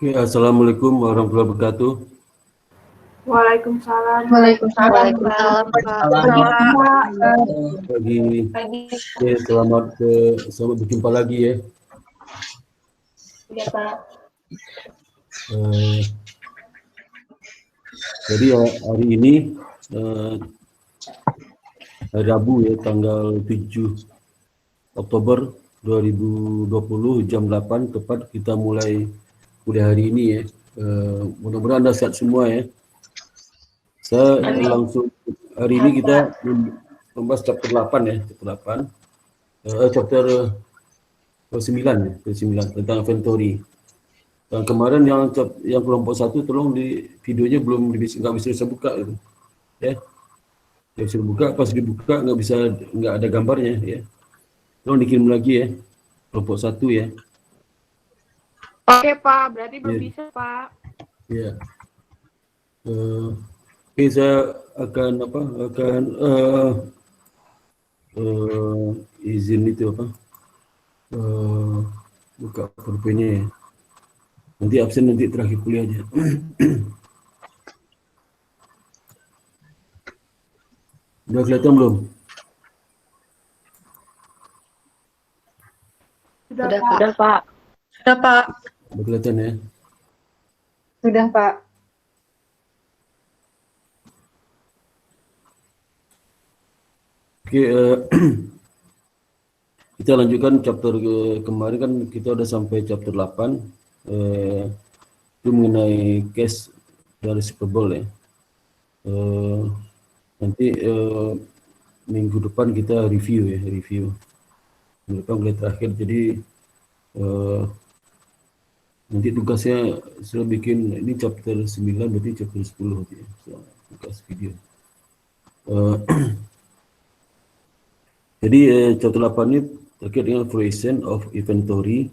Oke, Assalamualaikum warahmatullahi wabarakatuh. Waalaikumsalam. Waalaikumsalam. Waalaikumsalam, Pak. Pagi. Oke, selamat berjumpa lagi ya. Iya, Pak. Jadi hari ini hari Rabu ya, tanggal 7 Oktober 2020 jam 8 tepat kita mulai kuliah hari ini ya. Mudah-mudahan Anda sehat semua ya. Saya langsung hari ini kita membahas chapter 8 ya, chapter 9 ya, 9 tentang inventory. Dan kemarin yang kelompok 1 tolong di videonya nggak bisa saya buka gitu. Ya. Nggak bisa dibuka, pas dibuka nggak ada gambarnya ya. Tolong dikirim lagi ya. Kelompok 1 ya. Oke, Pak. Berarti belum bisa, Pak. Ya. Oke, saya akan izin itu buka PowerPoint-nya ya. Nanti absen nanti terakhir kuliahnya. Udah kelihatan belum? Sudah, Sudah, Pak. Pak. Sudah, Pak. Udah kelihatan ya? Sudah, Pak. Oke, kita lanjutkan chapter kemarin kan kita udah sampai chapter 8 itu mengenai case dari Super Bowl ya. Nanti minggu depan kita review. Minggu depan kuliah terakhir, jadi nanti tugasnya saya bikin ini chapter 9 berarti chapter 10 ya. Tugas video. Jadi chapter 8 ini terkait dengan creation of inventory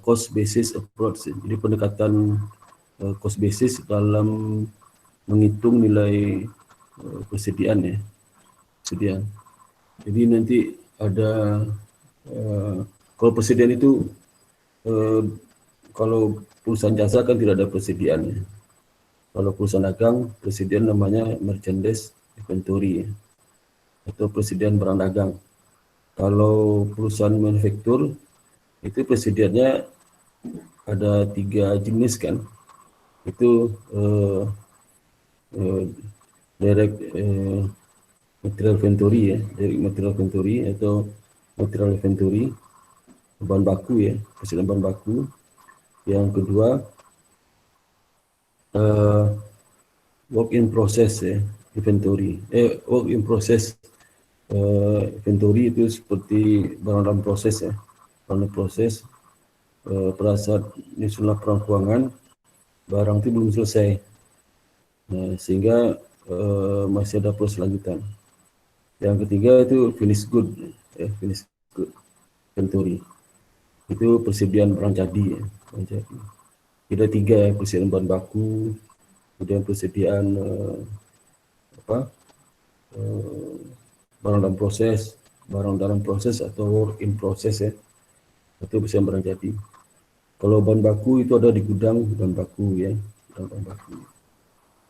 cost basis approach. Jadi pendekatan cost basis dalam menghitung nilai persediaan ya. Persediaan. Jadi nanti ada kalau persediaan itu kalau perusahaan jasa kan tidak ada persediaan ya. Kalau perusahaan dagang persediaan namanya merchandise inventory ya, atau persediaan barang dagang. Kalau perusahaan manufaktur itu persediaannya ada 3 jenis kan. Itu direct material inventory ya, direct material inventory atau material inventory, bahan baku ya, persediaan bahan baku. Yang kedua work in process ya, inventory. Work in process inventory itu seperti barang dalam proses ya, barang dalam proses pada saat nyusun laporan keuangan barang itu belum selesai, sehingga masih ada proses lanjutan. Yang ketiga itu finished good finished good inventory, itu persediaan barang jadi ya, barang jadi. Ada 3 ya, persediaan bahan baku, kemudian persediaan barang dalam proses atau work in process ya, itu persediaan barang jadi. Kalau bahan baku itu ada di gudang bahan baku ya, bahan baku.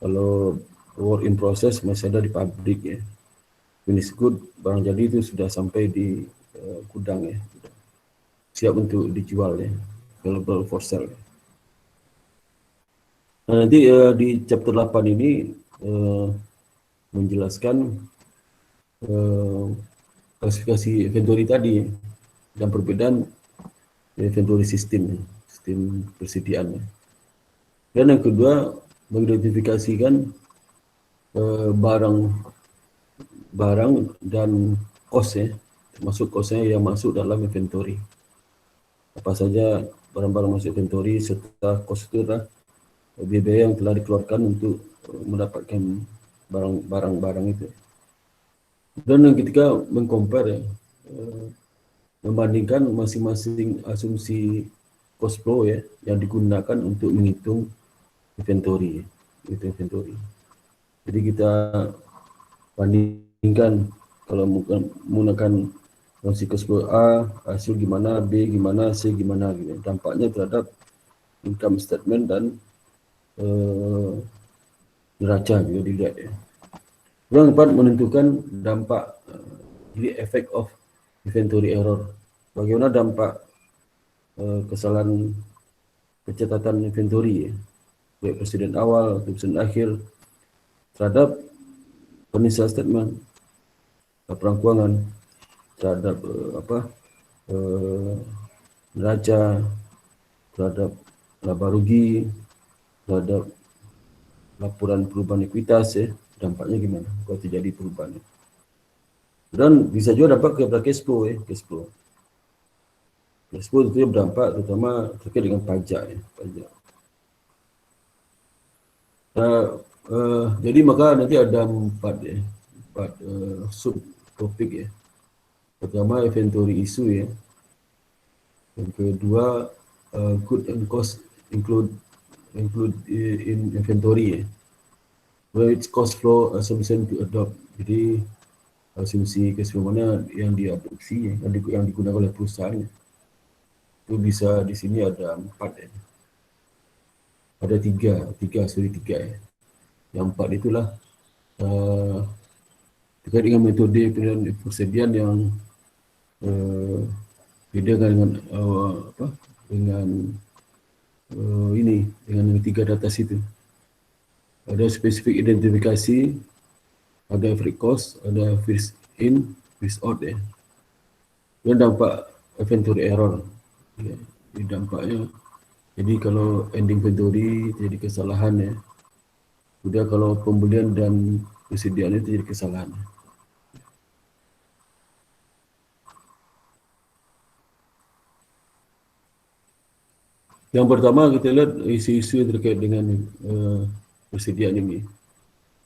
Kalau work in process masih ada di pabrik ya. Finished good barang jadi itu sudah sampai di gudang ya, siap untuk dijual ya, available for sale. Nah, nanti di chapter 8 ini menjelaskan klasifikasi inventory tadi dan perbedaan inventory sistem persediaan. Dan yang kedua mengidentifikasikan barang dan cost ya, termasuk costnya yang masuk dalam inventory. Apa saja barang-barang masuk inventory serta cost itu adalah biaya yang telah dikeluarkan untuk mendapatkan barang-barang itu. Dan yang ketiga mengcompare ya, membandingkan masing-masing asumsi cost flow ya yang digunakan untuk menghitung inventory. Jadi kita bandingkan kalau menggunakan asumsi cost flow A, hasil gimana, B gimana, C gimana gitu. Dampaknya terhadap income statement dan neraca juga dilihat ya. Yang keempat, menentukan dampak, jadi effect of inventory error. Bagaimana dampak kesalahan pencatatan inventory ya, baik presiden awal atau presiden akhir terhadap financial statement, laporan keuangan, terhadap neraca, terhadap laba rugi, terhadap laporan perubahan ekuitas ya, dampaknya gimana kalau terjadi perubahan. Dan bisa juga dampak kepada cash flow ya, cash flow. Cash flow itu berdampak terutama terkait dengan pajak ya, pajak. Jadi maka nanti ada empat sub topik ya. Pertama inventory issue ya. Yang kedua good and cost include in inventory ya. Where it's cost flow assumption to adopt. Jadi asumsi cash flow mana yang diadopsi ya, yang digunakan oleh perusahaan. Itu bisa di sini ada 4 ya. Ada tiga ya. Yang 4 itulah terkait dengan metode persediaan yang beda dengan dengan 3 data situ. Ada spesifik identifikasi, ada average cost, ada first in, first out ya. Dan dampak inventory error. Ya, jadi dampaknya, jadi kalau ending inventory terjadi kesalahan ya. Sudah kalau pembelian dan persediaan itu terjadi kesalahan. Yang pertama kita lihat isu-isu terkait dengan persediaan ini.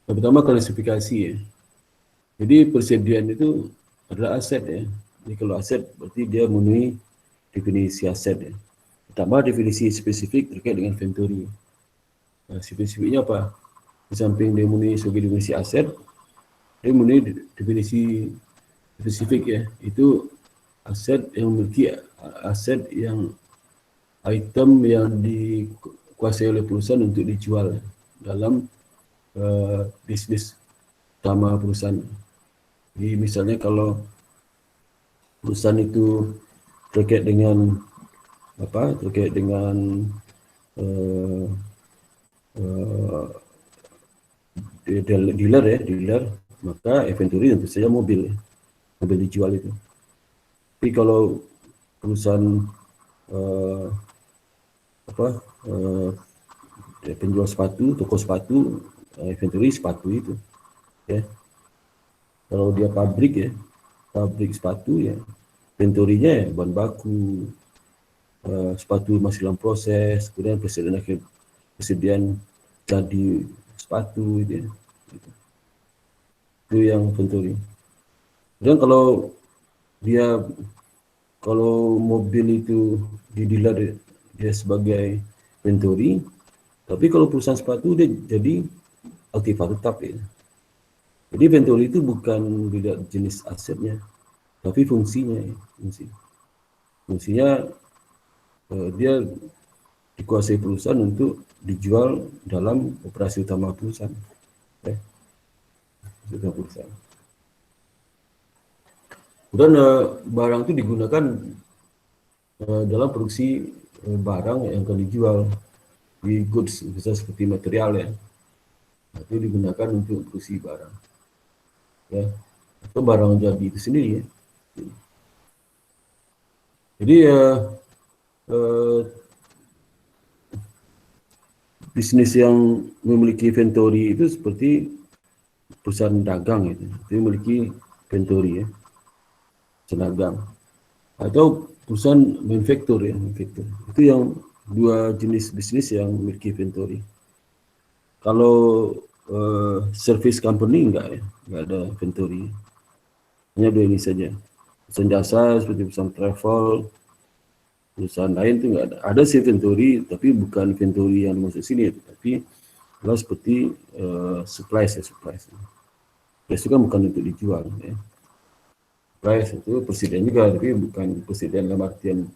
Yang pertama klasifikasi ya. Jadi persediaan itu adalah aset ya. Jadi kalau aset berarti dia memenuhi definisi aset ya. Pertama definisi spesifik terkait dengan inventory. Spesifiknya apa? Di samping dia memenuhi sebagai definisi aset, dia memenuhi definisi spesifik ya. Itu aset yang memiliki aset yang item yang dikuasai oleh perusahaan untuk dijual dalam bisnis utama perusahaan. Jadi misalnya kalau perusahaan itu terkait dengan dealer, maka inventory tentu saja mobil dijual itu. Tapi kalau perusahaan penjual sepatu, toko sepatu, inventory sepatu itu ya. Kalau dia pabrik sepatu ya, inventory-nya ya bahan baku, sepatu masih dalam proses, kemudian persediaan jadi sepatu itu ya. Itu yang inventory. Dan kalau mobil itu di dealer dia sebagai inventory, tapi kalau perusahaan sepatu dia jadi aktiva tetap ya. Jadi inventory itu bukan dilihat jenis asetnya, tapi fungsinya ya. Fungsinya dia dikuasai perusahaan untuk dijual dalam operasi utama perusahaan. Perusahaan. Dan barang itu digunakan dalam produksi barang yang akan dijual di goods, bisa seperti material ya. Nah, itu digunakan untuk produksi barang. Ya, atau barang jadi itu sendiri ya. Jadi bisnis yang memiliki inventory itu seperti perusahaan dagang itu memiliki inventory ya, dagang, atau perusahaan manufaktur ya, itu yang dua jenis bisnis yang memiliki inventory. Kalau service company enggak ada inventory, hanya dua ini saja. Perusahaan jasa seperti perusahaan travel, perusahaan lain itu enggak ada sih inventory, tapi bukan inventory yang masuk sini, tapi kalau seperti supplies. Supplies itu kan bukan untuk dijual ya. Supplies itu persediaan juga, tapi bukan persediaan dalam artian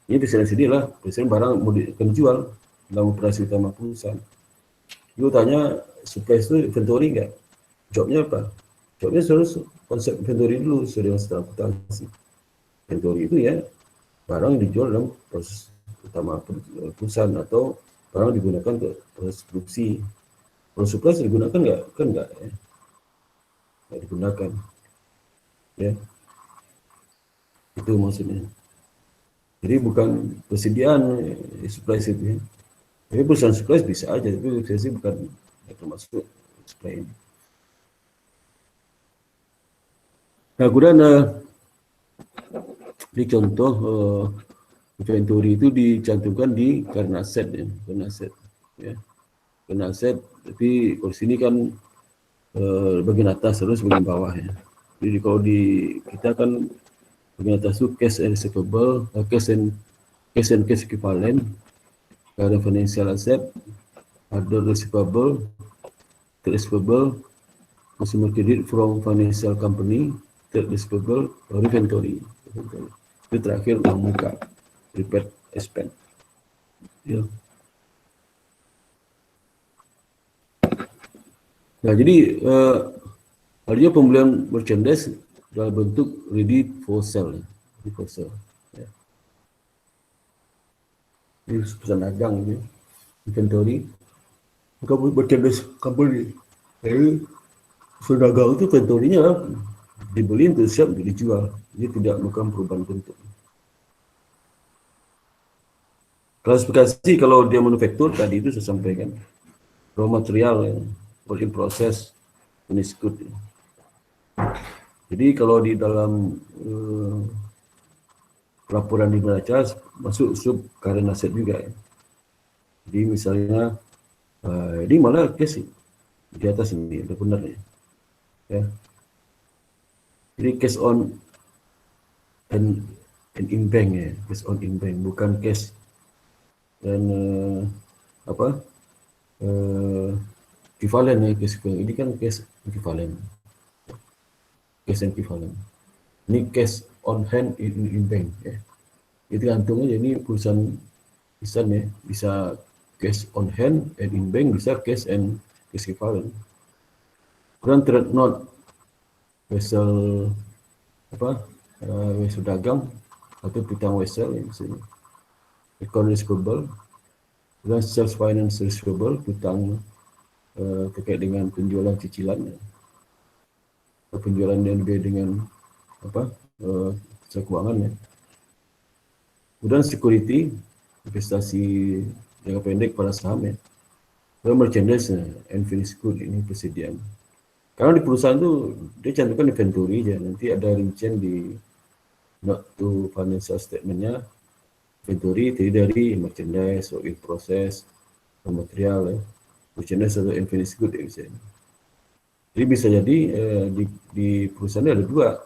ini persediaan sendiri lah, persediaan barang mau akan dijual, dalam operasi utama perusahaan. Lu tanya surprise itu inventory nggak? Jobnya apa? Jobnya harus konsep inventory dulu setelah akuntansi. Inventory itu ya barang yang dijual dalam proses utama perusahaan atau barang digunakan untuk proses produksi. Kalau surplus digunakan nggak? Kan nggak ya. Nggak digunakan. Ya. Itu maksudnya. Jadi bukan persediaan supply itu ya. Jadi perusahaan supply bisa aja, tapi saya bukan termasuk supply ini. Nah, kemudian di contoh inventory itu dicantumkan di current asset ya, current asset ya. Current asset, tapi kalau sini kan bagian atas terus bagian bawah ya. Jadi kalau di kita kan bagian atas itu cash and receivable, cash and cash equivalent, current financial asset, other receivable, trade receivable, consumer credit from financial company, trade receivable, or inventory. Itu terakhir uang muka, prepaid expense. Ya. Nah, jadi artinya pembelian merchandise dalam bentuk ready for sale, ready for sale. Ya. Ini pesan dagang ini, inventory, merchandise company. Jadi pedagang itu inventory-nya dibeli untuk siap untuk dijual, dia tidak melakukan perubahan bentuk. Klasifikasi kalau dia manufaktur tadi itu saya sampaikan, raw material, work in process, finished good. Jadi kalau di dalam laporan di neraca masuk sub current asset juga ya. Jadi misalnya ini malah cash di atas ini ada benar ya. Jadi cash on and in bank ya, cash on in bank bukan cash dan equivalent ya, cash equivalent. Ini kan cash equivalent, cash equivalent. Ini cash on hand in bank ya. Itu gantung aja, ini perusahaan ya, bisa cash on hand and in bank, bisa cash and cash equivalent. Kemudian trade note, vessel vessel dagang atau piutang vessel ya, misalnya account receivable, dan sales finance receivable, piutang terkait dengan penjualan cicilan ya. Penjualan yang berbeda dengan keuangan ya. Kemudian security, investasi jangka pendek pada saham ya. Kemudian merchandise and finished good, ini persediaan. Karena di perusahaan itu dia cantumkan inventory ya, nanti ada rincian di note to financial statement-nya inventory terdiri dari merchandise, work in process, raw material ya, merchandise atau finished good ya misalnya. Jadi bisa jadi di perusahaan ada dua,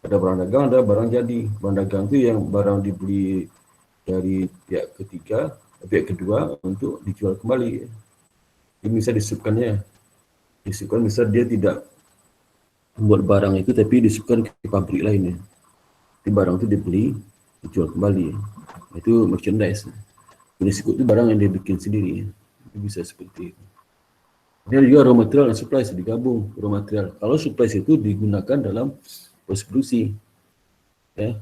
ada barang dagang, ada barang jadi. Barang dagang itu yang barang dibeli dari pihak ketiga, pihak kedua untuk dijual kembali. Ini bisa disebutkannya, misal dia tidak membuat barang itu tapi disebutkan ke pabrik lainnya. Jadi barang itu dibeli, dijual kembali. Itu merchandise. Jenis itu barang yang dia bikin sendiri. Itu bisa seperti itu. Ini juga raw material dan supply digabung. Raw material. Kalau supply itu digunakan dalam proses produksi. Ya.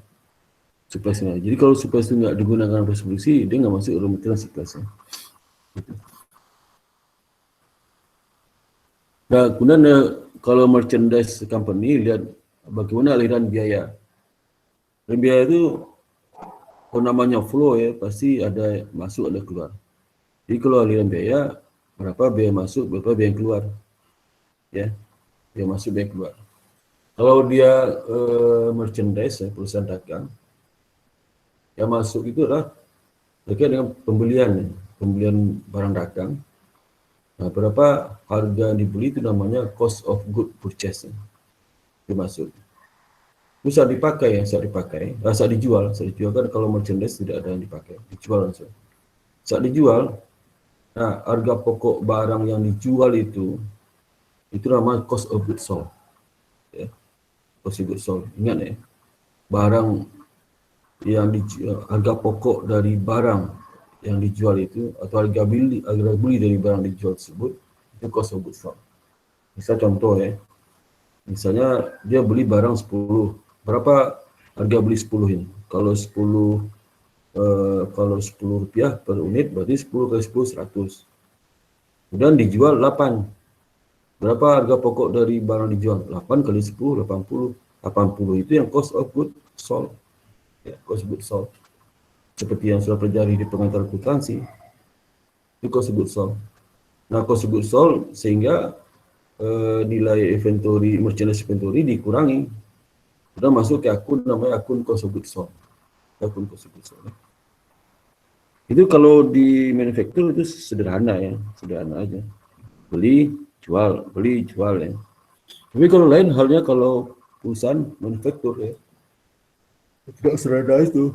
Supply. Jadi kalau supply itu nggak digunakan dalam proses produksi, dia nggak masuk raw material supply. Gitu. Nah, kemudian kalau merchandise company, lihat bagaimana aliran biaya. Dan biaya itu kalau namanya flow ya, pasti ada masuk ada keluar. Jadi kalau aliran biaya, berapa biaya masuk, berapa biaya keluar. Ya, biaya masuk, biaya keluar. Kalau dia merchandise ya, perusahaan dagang, yang masuk itu adalah terkait dengan pembelian barang dagang. Nah, berapa harga yang dibeli itu namanya cost of good purchase. Itu masuk. Bisa dipakai, saat dijual kan kalau merchandise tidak ada yang dipakai, dijual langsung. Saat dijual, nah harga pokok barang yang dijual itu namanya cost of goods sold. Ya. Cost of goods sold. Ingat ya, barang yang harga pokok dari barang yang dijual itu atau harga beli dari barang dijual tersebut itu cost of goods sold. Misal contoh ya, misalnya dia beli barang 10, berapa harga beli 10 ini? Kalau 10 rupiah per unit berarti 10 kali 10 100. Kemudian dijual 8. Berapa harga pokok dari barang dijual? 8 kali 10 80. 80 itu yang cost of goods sold. Ya, cost of goods sold. Seperti yang sudah pelajari di pengantar akuntansi, itu cost of goods sold. Nah, cost of goods sold sehingga nilai inventory, merchandise inventory dikurangi. Sudah masuk ke akun namanya akun cost of goods sold. Akun cost of goods sold. Itu kalau di manufacturer itu sederhana ya, sederhana aja. Beli, jual ya. Tapi kalau lain halnya kalau perusahaan manufaktur ya, tidak sederhana itu.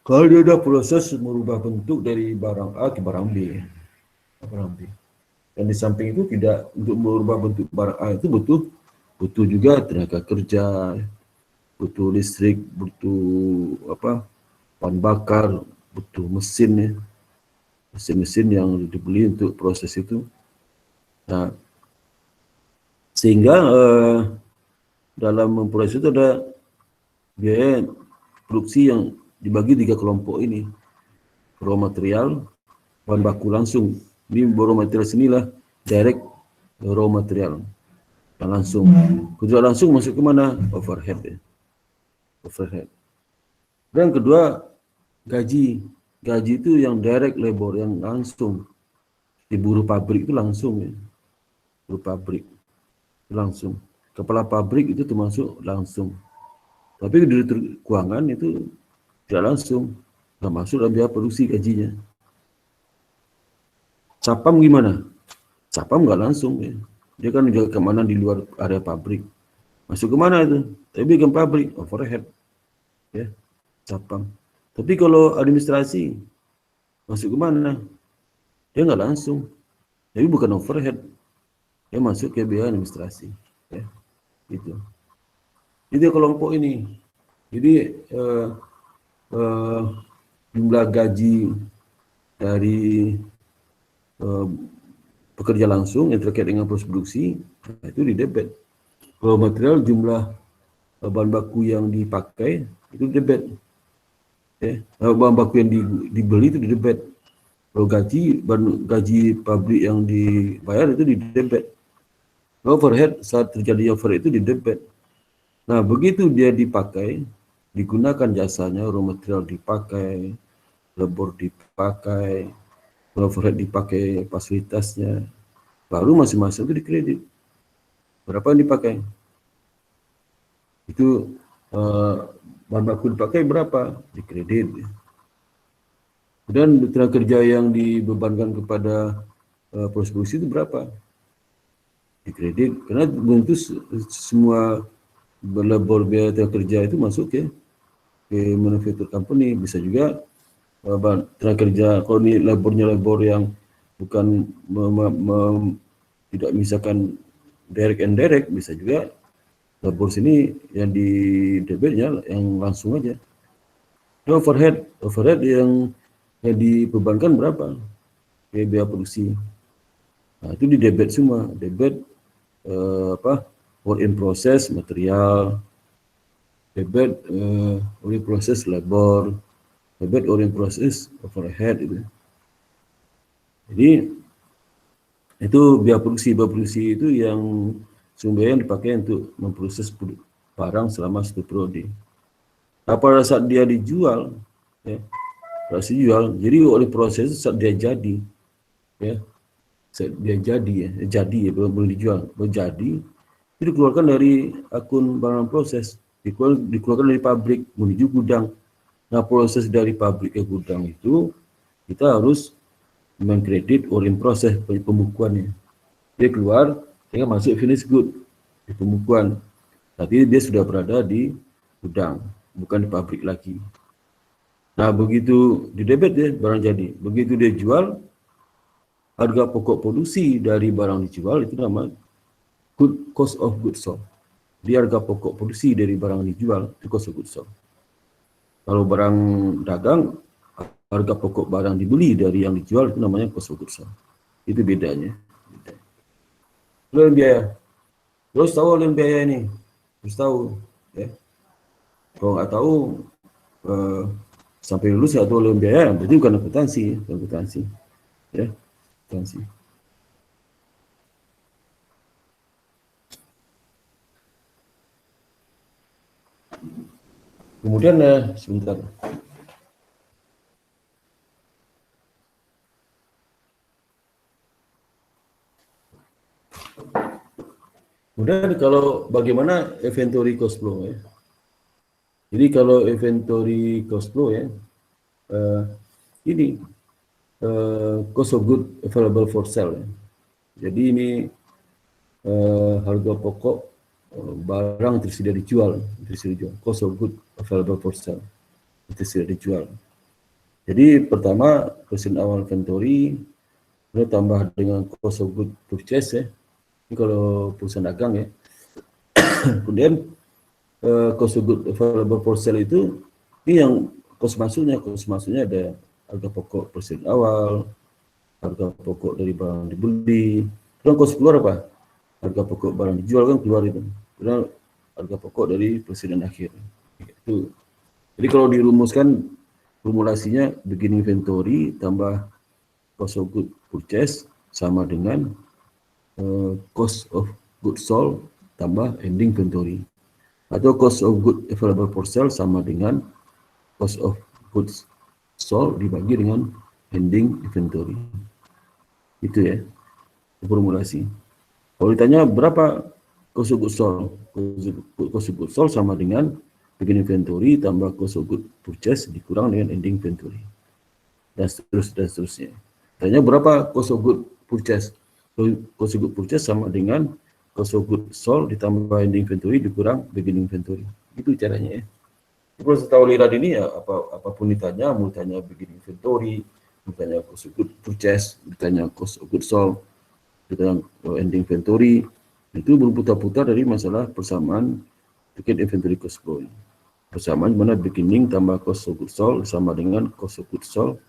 Kalau dia ada proses merubah bentuk dari barang A ke barang B, dan di samping itu tidak untuk merubah bentuk barang A itu butuh juga tenaga kerja, butuh listrik, butuh bahan bakar, butuh mesin ya, mesin-mesin yang dibeli untuk proses itu. Nah, sehingga dalam memproses itu ada biaya produksi yang dibagi 3 kelompok ini. Raw material, bahan baku langsung. Ini raw material sinilah direct raw material. Dan langsung. Kedua langsung masuk ke mana? Overhead ya. Overhead. Dan kedua gaji. Gaji itu yang direct labor, yang langsung. Di buruh pabrik itu langsung ya. Buruh pabrik langsung. Kepala pabrik itu termasuk langsung. Tapi direktur keuangan itu tidak langsung, nggak masuk dalam biaya produksi gajinya. Sapam gimana? Sapam nggak langsung ya. Dia kan menjaga keamanan di luar area pabrik. Masuk ke mana itu? Tapi kan pabrik, overhead. Ya, sapam. Tapi kalau administrasi, masuk ke mana? Dia nggak langsung. Tapi bukan overhead. Dia masuk ke biaya administrasi. Ya, gitu. Itu kelompok ini. Jadi jumlah gaji dari pekerja langsung yang terkait dengan proses produksi itu di debit. Kalau material jumlah bahan baku yang dipakai itu di debit. Bahan baku yang dibeli itu di debit. Kalau gaji pabrik yang dibayar itu di debit. Overhead saat terjadi overhead itu di debit. Nah, begitu dia dipakai, digunakan jasanya, raw material dipakai, labor dipakai, overhead dipakai fasilitasnya, baru masing-masing itu dikredit. Berapa yang dipakai? Itu bahan baku dipakai berapa? Dikredit. Dan tenaga kerja yang dibebankan kepada proses produksi itu berapa? Dikredit. Karena tentu semua labor biaya tenaga kerja itu masuk ke manufacturing company. Bisa juga tenaga kerja, kalau ini labornya labor yang bukan tidak misalkan direct and direct, bisa juga labor sini yang di debitnya yang langsung aja. Overhead yang dibebankan berapa? Biaya produksi. Nah, itu di debit semua. Debit work in process material, debit work in process labor, debit work in process overhead itu. Jadi itu biaya produksi itu yang sumber yang dipakai untuk memproses barang selama satu periode. Nah, pada saat dia dijual, ya, jadi oleh proses saat dia jadi, ya, saat dia jadi belum dijual, jadi itu dikeluarkan dari akun barang proses, dikeluarkan dari pabrik menuju gudang. Nah, proses dari pabrik ke gudang itu kita harus mengkredit or in proses pembukuannya. Dia keluar, dia masuk finish good di pembukuan. Tapi dia sudah berada di gudang, bukan di pabrik lagi. Nah, begitu di debit ya barang jadi. Begitu dia jual, harga pokok produksi dari barang dijual itu namanya cost of goods sold. Di harga pokok produksi dari barang dijual itu cost of goods sold. Kalau barang dagang harga pokok barang dibeli dari yang dijual itu namanya cost of goods sold. Itu bedanya. Lalu biaya. Terus tahu lalu biaya ini. Terus tahu. Ya. Kalau nggak tahu, sampai lulus nggak tahu lalu biaya, berarti bukan akuntansi. Bukan akuntansi. Ya. Akuntansi. Kemudian, sebentar. Kemudian kalau bagaimana inventory cost flow ya. Jadi kalau inventory cost flow ya, ini cost of good available for sale ya. Jadi ini harga pokok barang tersedia dijual, cost of good available for sale, tersedia dijual. Jadi pertama persen awal inventory, kemudian tambah dengan cost of good purchase ya. Ini kalau perusahaan dagang ya. Kemudian cost of good available for sale itu ini yang cost masuknya ada harga pokok persen awal, harga pokok dari barang dibeli. Kemudian cost keluar apa? Harga pokok barang dijual kan keluar itu. Kemudian harga pokok dari persediaan akhir. Itu. Jadi kalau dirumuskan formulasinya beginning inventory tambah cost of good purchase sama dengan cost of goods sold tambah ending inventory, atau cost of goods available for sale sama dengan cost of goods sold dibagi dengan ending inventory. Itu ya formulasi. Kalau ditanya berapa cost of goods sold, cost of goods sold sama dengan beginning inventory tambah cost of goods purchase dikurang dengan ending inventory, dan seterusnya. Tanya berapa cost of goods purchase, cost of goods purchase sama dengan cost of goods sold ditambah ending inventory dikurang beginning inventory. Itu caranya ya. Kalau setahu lihat ini ya apapun ditanya, mau tanya beginning inventory, mau tanya cost of goods purchase, ditanya cost of goods sold, ditanya ending inventory, itu berputar-putar dari masalah persamaan terkait inventory cost flow. Persamaan mana beginning tambah cost of goods sold sama dengan cost of goods sold.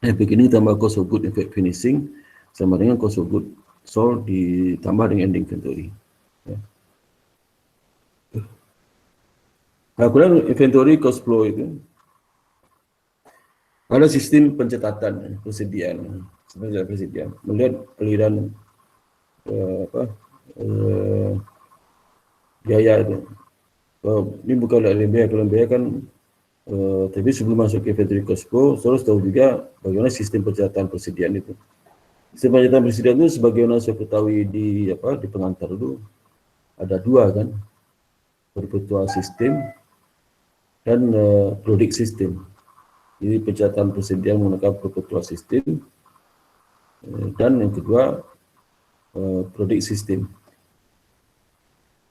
Beginning tambah cost of goods finishing sama dengan cost of goods sold ditambah dengan ending inventory. Ya. Nah, kemudian inventory cost flow itu ada sistem pencatatan persediaan, melihat aliran biaya itu. Ini bukan aliran biaya, kalau biaya kan tapi sebelum masuk ke inventory cost flow, harus tahu juga bagaimana sistem pencatatan persediaan itu. Sistem pencatatan persediaan itu sebagaimana saya ketahui di pengantar dulu ada dua kan, perpetual system dan product system. Jadi pencatatan persediaan menggunakan perpetual system, dan yang kedua product system.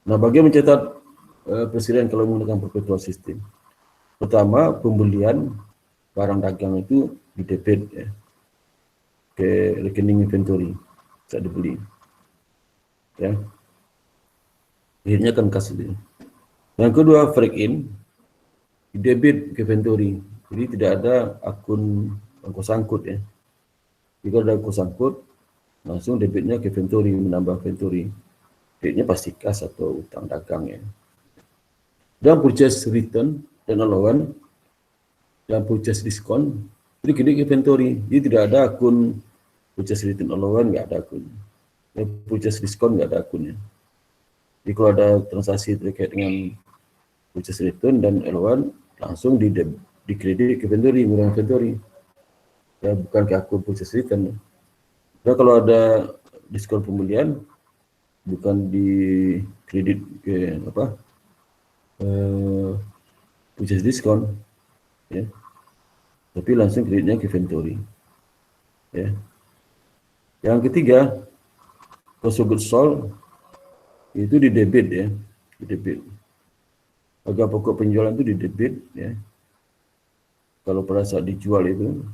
Nah, bagaimana mencatat persediaan kalau menggunakan perpetual system? Pertama, pembelian barang dagang itu didebit ya, ke rekening inventory saat dibeli. Ya. Akhirnya kan kas itu. Yang kedua, break in debit ke inventory. Jadi tidak ada akun ongkos angkut ya. Jika ada ongkos angkut, langsung debitnya ke inventory, menambah inventory. Debitnya pasti kas atau utang dagang ya. Dan purchase return dan allowance dan purchase discount itu kredit inventory. Jadi tidak ada akun purchase return allowance, nggak ada akun. Purchase discount nggak ada akunnya. Jadi kalau ada transaksi terkait dengan purchase return dan allowance, langsung di kredit ke inventory, menggunakan inventory. Ya, bukan ke akun purchase return. Nah, kalau ada diskon pembelian, bukan di kredit ke purchase diskon, ya, tapi langsung kreditnya ke inventory. Ya. Yang ketiga, cost of goods sold itu di debit ya, di debit. Harga pokok penjualan itu di debit ya. Kalau pada saat dijual itu,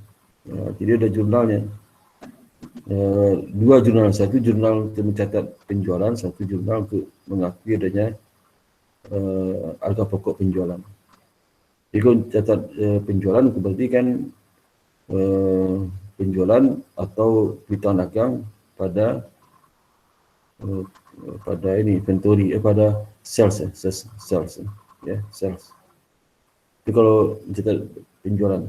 ya, jadi ada jurnalnya. Dua jurnal, satu jurnal untuk mencatat penjualan, satu jurnal untuk mengakui adanya harga pokok penjualan. Jadi kalau catat penjualan berarti kan penjualan atau piutang dagang pada ini inventory, pada sales sales. Itu kalau catat penjualan.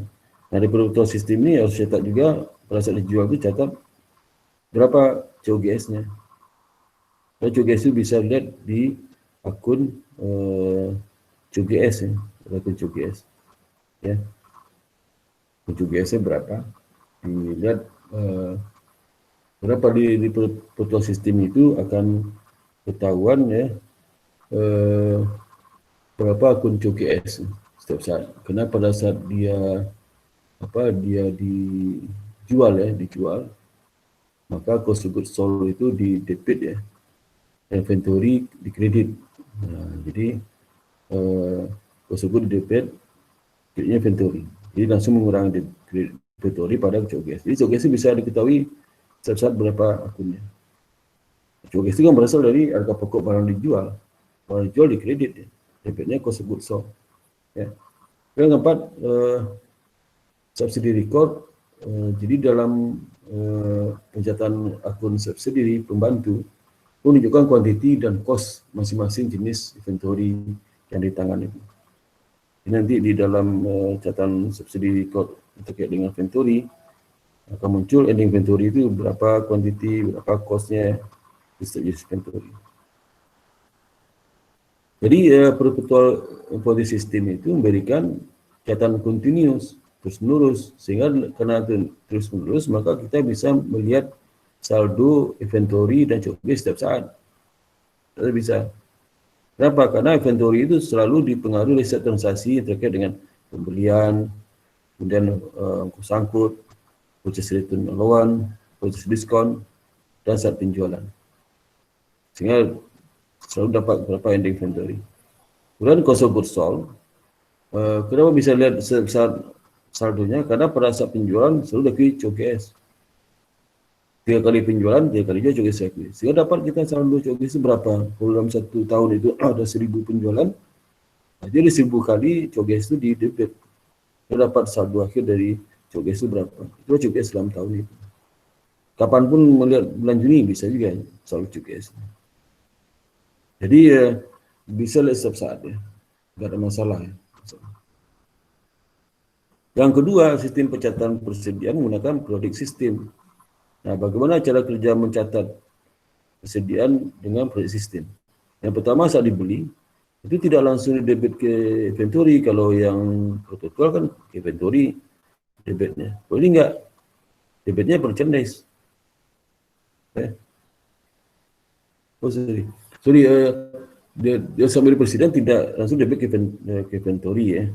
Nah, di produktual sistem ini harus catat juga pada saat dijual itu catat berapa COGS-nya. Nah, COGS itu bisa lihat di akun COGS ya, akun COGS ya. COGS-nya berapa? Dilihat berapa di produktual sistem itu akan ketahuan ya berapa akun COGS setiap saat. Karena pada saat dia dijual, maka cost of goods sold itu di debit ya, inventory di kredit. Nah, jadi cost of goods di debit, kreditnya inventory. Jadi langsung mengurangi inventory pada COGS. Jadi COGS bisa diketahui setiap saat berapa akunnya. COGS itu kan berasal dari harga pokok barang dijual. Barang dijual di kredit ya. Debitnya cost of goods sold. Ya. Yang keempat, subsidi record. Jadi dalam pencatatan akun subsidi pembantu menunjukkan kuantiti dan cost masing-masing jenis inventory yang ditangani. Nanti di dalam catatan subsidi record terkait dengan inventory akan muncul ending inventory itu berapa kuantiti, berapa costnya di setiap jenis inventory. Jadi perpetual inventory system itu memberikan catatan continuous terus-menerus, sehingga karena terus-menerus maka kita bisa melihat saldo inventory dan COGS setiap saat. Kita bisa. Kenapa? Karena inventory itu selalu dipengaruhi oleh setiap transaksi terkait dengan pembelian, kemudian ongkos angkut, purchase return allowance, purchase discount, dan saat penjualan. Sehingga selalu dapat berapa ending inventory. Kemudian cost of goods sold. Kenapa bisa lihat sebesar saldonya? Karena pada saat penjualan selalu diakui COGS. 3 kali penjualan, 3 kali juga COGS diakui. Sehingga dapat kita saldo COGS itu berapa? Kalau dalam 1 tahun itu ada 1000 penjualan, jadi 1000 kali COGS itu di debit. Kita dapat saldo akhir dari COGS itu berapa? Itu COGS dalam tahun itu. Kapanpun melihat bulan Juni bisa juga saldo COGS. Jadi bisa lihat setiap saat ya, nggak ada masalah ya. Yang kedua, sistem pencatatan persediaan menggunakan periodic system. Nah, bagaimana cara kerja mencatat persediaan dengan periodic system? Yang pertama, saat dibeli itu tidak langsung debit ke inventory. Kalau yang protokol kan ke inventory debitnya. Kalau ini enggak, debitnya merchandise. Dia sambil presiden tidak langsung debit ke inventory ya.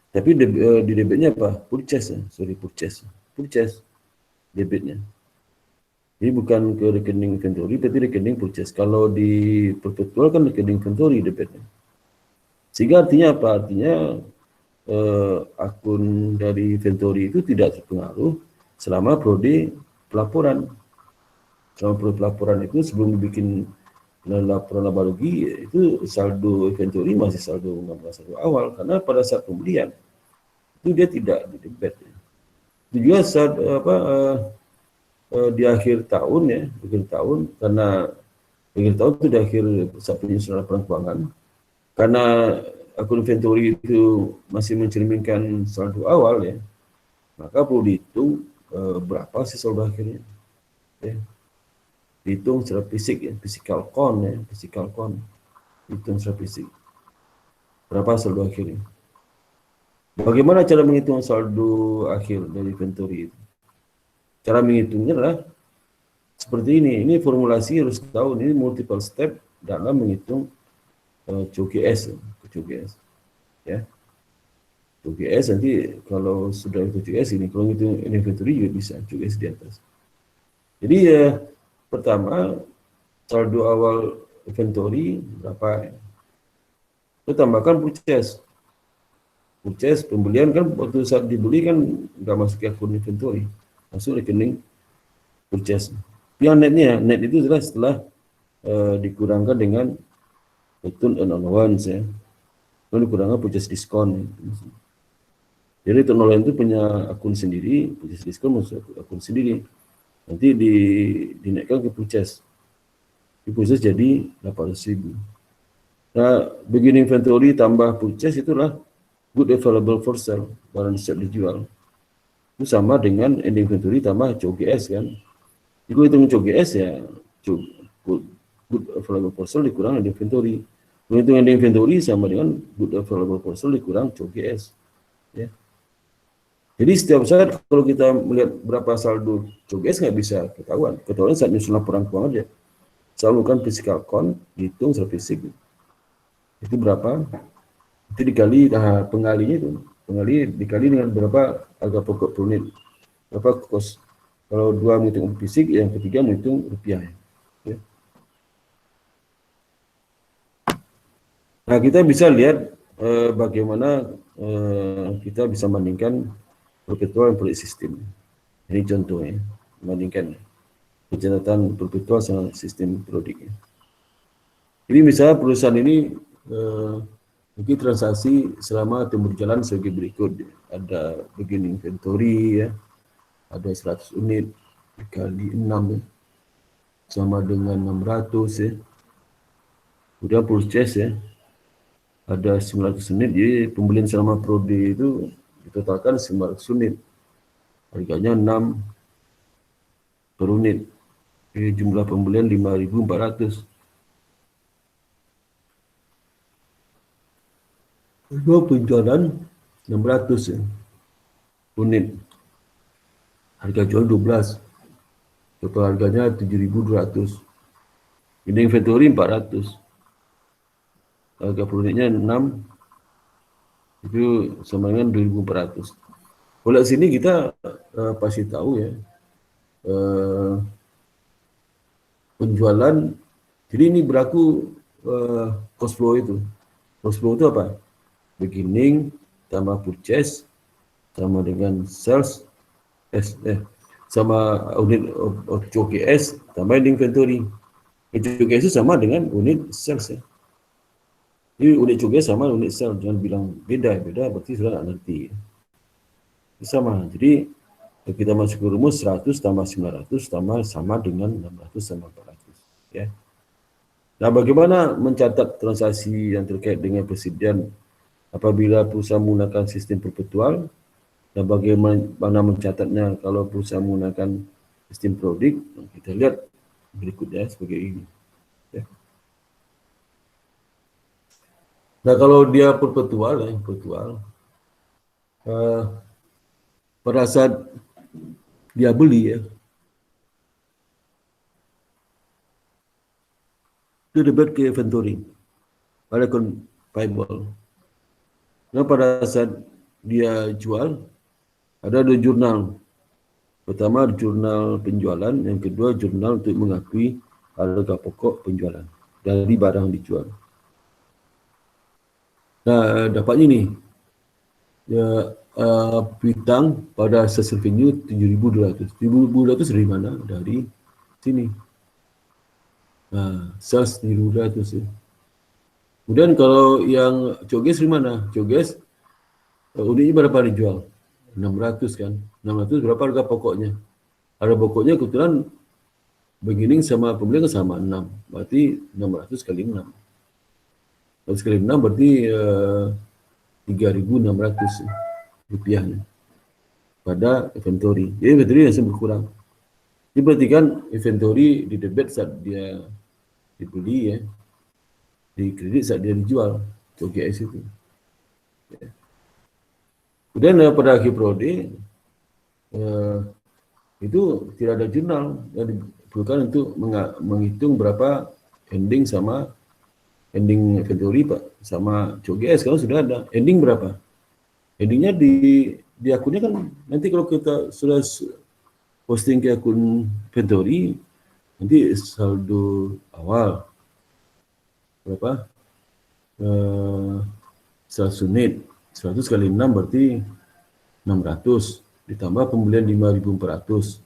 Tapi di debitnya apa? Purchase debitnya. Jadi bukan ke rekening inventory, tapi rekening purchase. Kalau di perpetual kan rekening inventory debitnya. Sehingga artinya apa? Artinya akun dari inventory itu tidak terpengaruh selama periode pelaporan. Selama periode pelaporan itu sebelum dibikin laporan laba rugi, itu saldo inventory masih saldo awal, karena pada saat pembelian itu dia tidak di debit. Itu juga saat di akhir tahun ya, karena akhir tahun itu di akhir saat penyusunan laporan keuangan, karena akun inventory itu masih mencerminkan saldo awal ya, maka perlu dihitung berapa sih saldo akhirnya. Ya. Dihitung secara fisik ya, physical count. Hitung secara fisik. Berapa saldo akhirnya? Bagaimana cara menghitung saldo akhir dari inventory itu? Cara menghitungnya adalah seperti ini. Ini formulasi harus tahu, ini multiple step dalam menghitung COGS. Ya. COGS nanti kalau sudah itu COGS ini, kalau menghitung inventory juga bisa COGS di atas. Jadi pertama, saldo awal inventory berapa? Kita tambahkan purchase. Purchase, pembelian kan waktu saat dibeli kan nggak masuk ke akun inventory, masuk rekening purchase. Yang netnya, net itu adalah setelah dikurangkan dengan return and allowance ya. Lalu dikurangkan purchase discount. Jadi turnover itu punya akun sendiri, purchase diskon masuk akun sendiri. Nanti dinaikkan ke purchase. Di purchase jadi 800.000. Nah, beginning inventory tambah purchase itulah good available for sale, barang siap dijual. Itu sama dengan ending inventory tambah COGS kan. Jika hitung COGS ya good available for sale dikurang ending inventory. Menghitung ending inventory sama dengan good available for sale dikurang COGS. Ya. Jadi setiap saat kalau kita melihat berapa saldo COGS nggak bisa ketahuan. Ketahuan saat nyusun laporan keuangan aja. Salurkan physical count, hitung secara fisik. Itu berapa? Itu dikali pengalinya itu. Pengali dikali dengan berapa harga pokok per unit. Berapa kos. Kalau dua menghitung fisik, yang ketiga menghitung rupiah. Ya. Nah, kita bisa lihat bagaimana kita bisa bandingkan perpetual dan proyek sistem. Ini contohnya, membandingkan pencatatan perpetual sama sistem produknya. Jadi misalnya perusahaan ini mungkin transaksi selama atau berjalan sebagai berikut. Ada beginning inventory ya, ada 100 unit dikali 6 ya, sama dengan 600 ya. Kemudian purchase ya, ada 900 unit, jadi pembelian selama prode itu ditotalkan 900 unit. Harganya 6 per unit. Jadi jumlah pembelian 5.400. Kedua penjualan 600 ya, unit. Harga jual 12. Total harganya 7.200. Ini inventory 400. Harga per unitnya 6. Itu sama dengan 2.400. Kalau sini kita pasti tahu ya. Penjualan. Jadi ini berlaku cost flow itu. Cost flow itu apa? Beginning tambah purchase sama dengan sales sama unit COGS tambah inventory. COGS itu sama dengan unit sales ya. Jadi unit COGS sama unit sales, jangan bilang beda berarti sudah nggak ngerti. Itu sama. Jadi kita masuk ke rumus 100 tambah 900 tambah sama dengan 600 sama 400 ya. Nah, bagaimana mencatat transaksi yang terkait dengan persediaan apabila perusahaan menggunakan sistem perpetual, dan bagaimana mencatatnya kalau perusahaan menggunakan sistem prodik? Kita lihat berikutnya sebagai ini. Ya. Nah, kalau dia perpetual, pada saat dia beli ya, itu debit ke inventory, pada akun payable. Nah, pada saat dia jual, ada 2 jurnal. Pertama, jurnal penjualan. Yang kedua, jurnal untuk mengakui harga pokok penjualan dari barang dijual. Nah, dapatnya nih, ya, piutang pada sales revenue 7.200. 7.200 dari mana? Dari sini. Nah, sales 7.200 ya. Kemudian kalau yang COGS dari mana? COGS unitnya berapa dijual? 600 kan. 600 berapa harga pokoknya? Harga pokoknya kebetulan beginning sama pembelian sama 6. Berarti 600 kali 6. 600 kali 6 berarti 3.600 rupiahnya pada inventory. Jadi inventory langsung berkurang. Jadi berarti kan inventory di debit saat dia dibeli ya, di kredit saat dia dijual, COGS itu. Ya. Kemudian pada akhir prode itu tidak ada jurnal yang diperlukan untuk menghitung berapa ending sama ending inventory Pak sama COGS. Kalau sudah ada ending berapa, endingnya di akunnya kan nanti kalau kita sudah posting ke akun inventory, nanti saldo awal berapa? 100 unit, 100 kali 6 berarti 600, ditambah pembelian 5.400,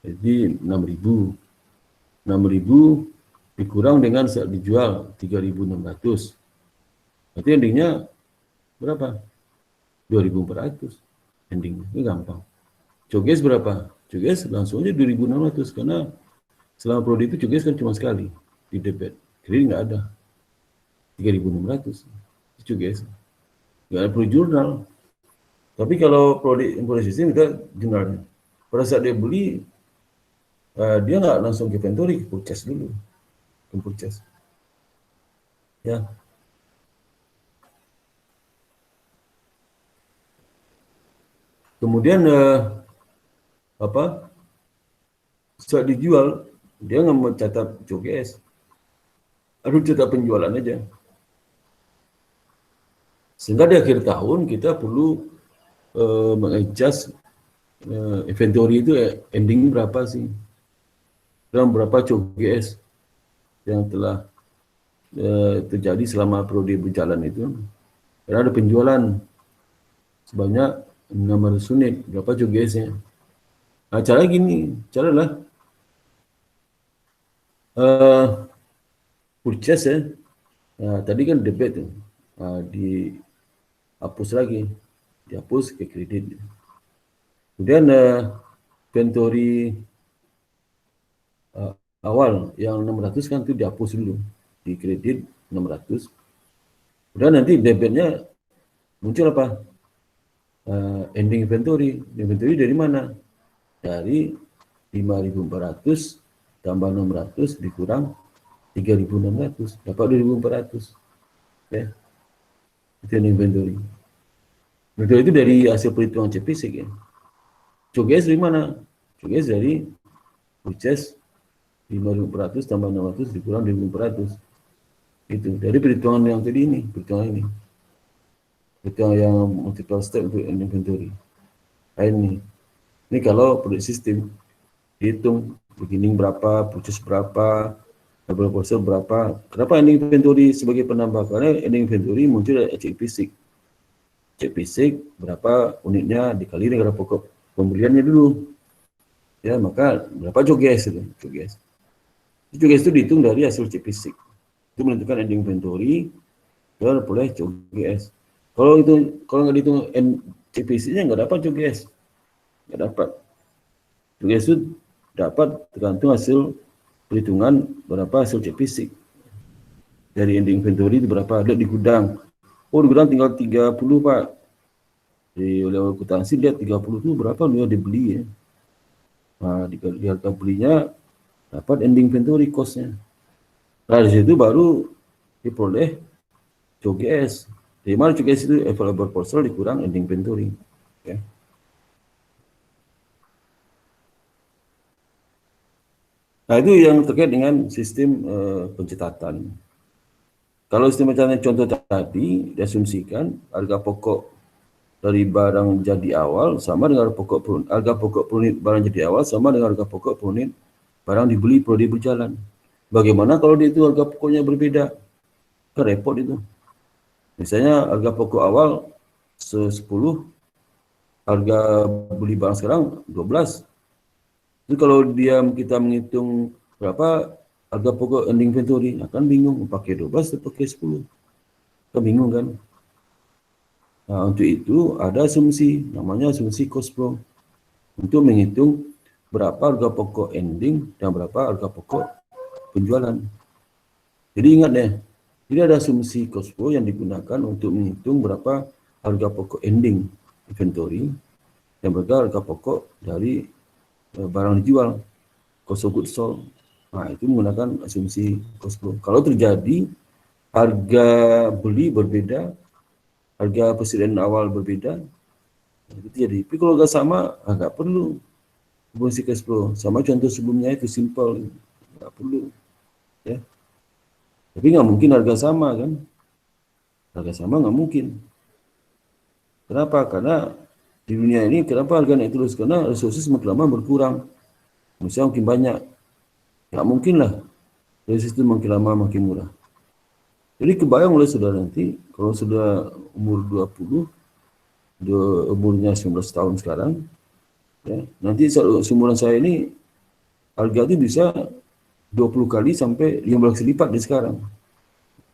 jadi 6.000. 6.000 dikurang dengan saat dijual 3.600, berarti endingnya berapa? 2.400 endingnya, ini gampang. Coges berapa? Coges langsung aja 2.600 karena selama prodi itu coges kan cuma sekali di debit, kredit nggak ada. 3.600 coges, nggak ada perlu jurnal. Tapi kalau prodi informasi sistem kita jurnalnya. Pada saat dia beli, dia nggak langsung ke inventory, ke purchase dulu, ke purchase. Ya. Kemudian saat dijual dia nggak mau catat COGS, harus catat penjualan aja. Sehingga di akhir tahun kita perlu mengadjust inventory itu ending berapa sih, dan berapa COGS yang telah terjadi selama periode berjalan itu. Karena ada penjualan sebanyak 600 unit, berapa COGS-nya. Nah, cara gini, caralah purchase ya. Nah, tadi kan debit tuh, dihapus lagi, dihapus ke kredit. Kemudian inventory awal yang 600 kan itu dihapus dulu, di kredit 600. Kemudian nanti debitnya muncul apa? Ending inventory. Inventory dari mana? Dari 5.400 tambah 600 dikurang 3.600, dapat 2.400. Ya. Itu yang inventory. Inventory itu dari hasil perhitungan CPC ya. COGS dari mana? COGS dari purchase 5.400 tambah 600 dikurang 2.400. Itu dari perhitungan yang tadi ini, perhitungan ini. Perhitungan yang multiple step untuk inventory. Nah, ini kalau produk sistem dihitung beginning berapa, purchase berapa, double proposal berapa. Kenapa ending inventory sebagai penambah? Karena ending inventory muncul dari cek fisik. Cek fisik berapa unitnya dikali dengan pokok pembeliannya dulu. Ya, maka berapa COGS itu? COGS. COGS itu dihitung dari hasil cek fisik. Itu menentukan ending inventory dan boleh COGS. Kalau nggak dihitung cek fisiknya nggak dapat COGS. Nggak dapat. COGS itu dapat tergantung hasil perhitungan berapa hasil cek fisik. Dari ending inventory itu berapa ada di gudang. Oh, di gudang tinggal 30, Pak. Oleh akuntansi lihat 30 itu berapa dia dibeli ya. Nah, di harga belinya dapat ending inventory cost-nya. Nah, di situ baru diperoleh COGS. Di mana COGS itu available proposal dikurang ending inventory. Ya. Nah, itu yang terkait dengan sistem pencatatan. Kalau sistem pencatatan contoh tadi, diasumsikan harga pokok dari barang jadi awal sama dengan harga pokok per unit barang jadi awal sama dengan harga pokok per unit barang dibeli periode berjalan. Bagaimana kalau itu harga pokoknya berbeda? Kan repot itu. Misalnya harga pokok awal 10, harga beli barang sekarang 12. Jadi kalau kita menghitung berapa harga pokok ending inventory, akan bingung pakai 12 atau pakai 10. Kan bingung kan? Nah, untuk itu ada asumsi, namanya asumsi cost flow. Untuk menghitung berapa harga pokok ending dan berapa harga pokok penjualan. Jadi ingat ya, jadi ada asumsi cost flow yang digunakan untuk menghitung berapa harga pokok ending inventory dan berapa harga pokok dari barang dijual, cost of goods sold. Nah, itu menggunakan asumsi cost flow. Kalau terjadi harga beli berbeda, harga persediaan awal berbeda, itu jadi. Tapi kalau nggak sama, nggak perlu asumsi cash flow. Sama contoh sebelumnya itu simple, nggak perlu. Ya. Tapi nggak mungkin harga sama kan? Harga sama nggak mungkin. Kenapa? Karena di dunia ini kenapa harga naik terus? Karena resources makin lama berkurang. Manusia makin banyak. Nggak mungkin lah resources itu makin lama makin murah. Jadi kebayang oleh saudara nanti, kalau sudah umur 20, umurnya 19 tahun sekarang, ya, nanti seumuran saya ini harga itu bisa 20 kali sampai 15 kali lipat dari sekarang.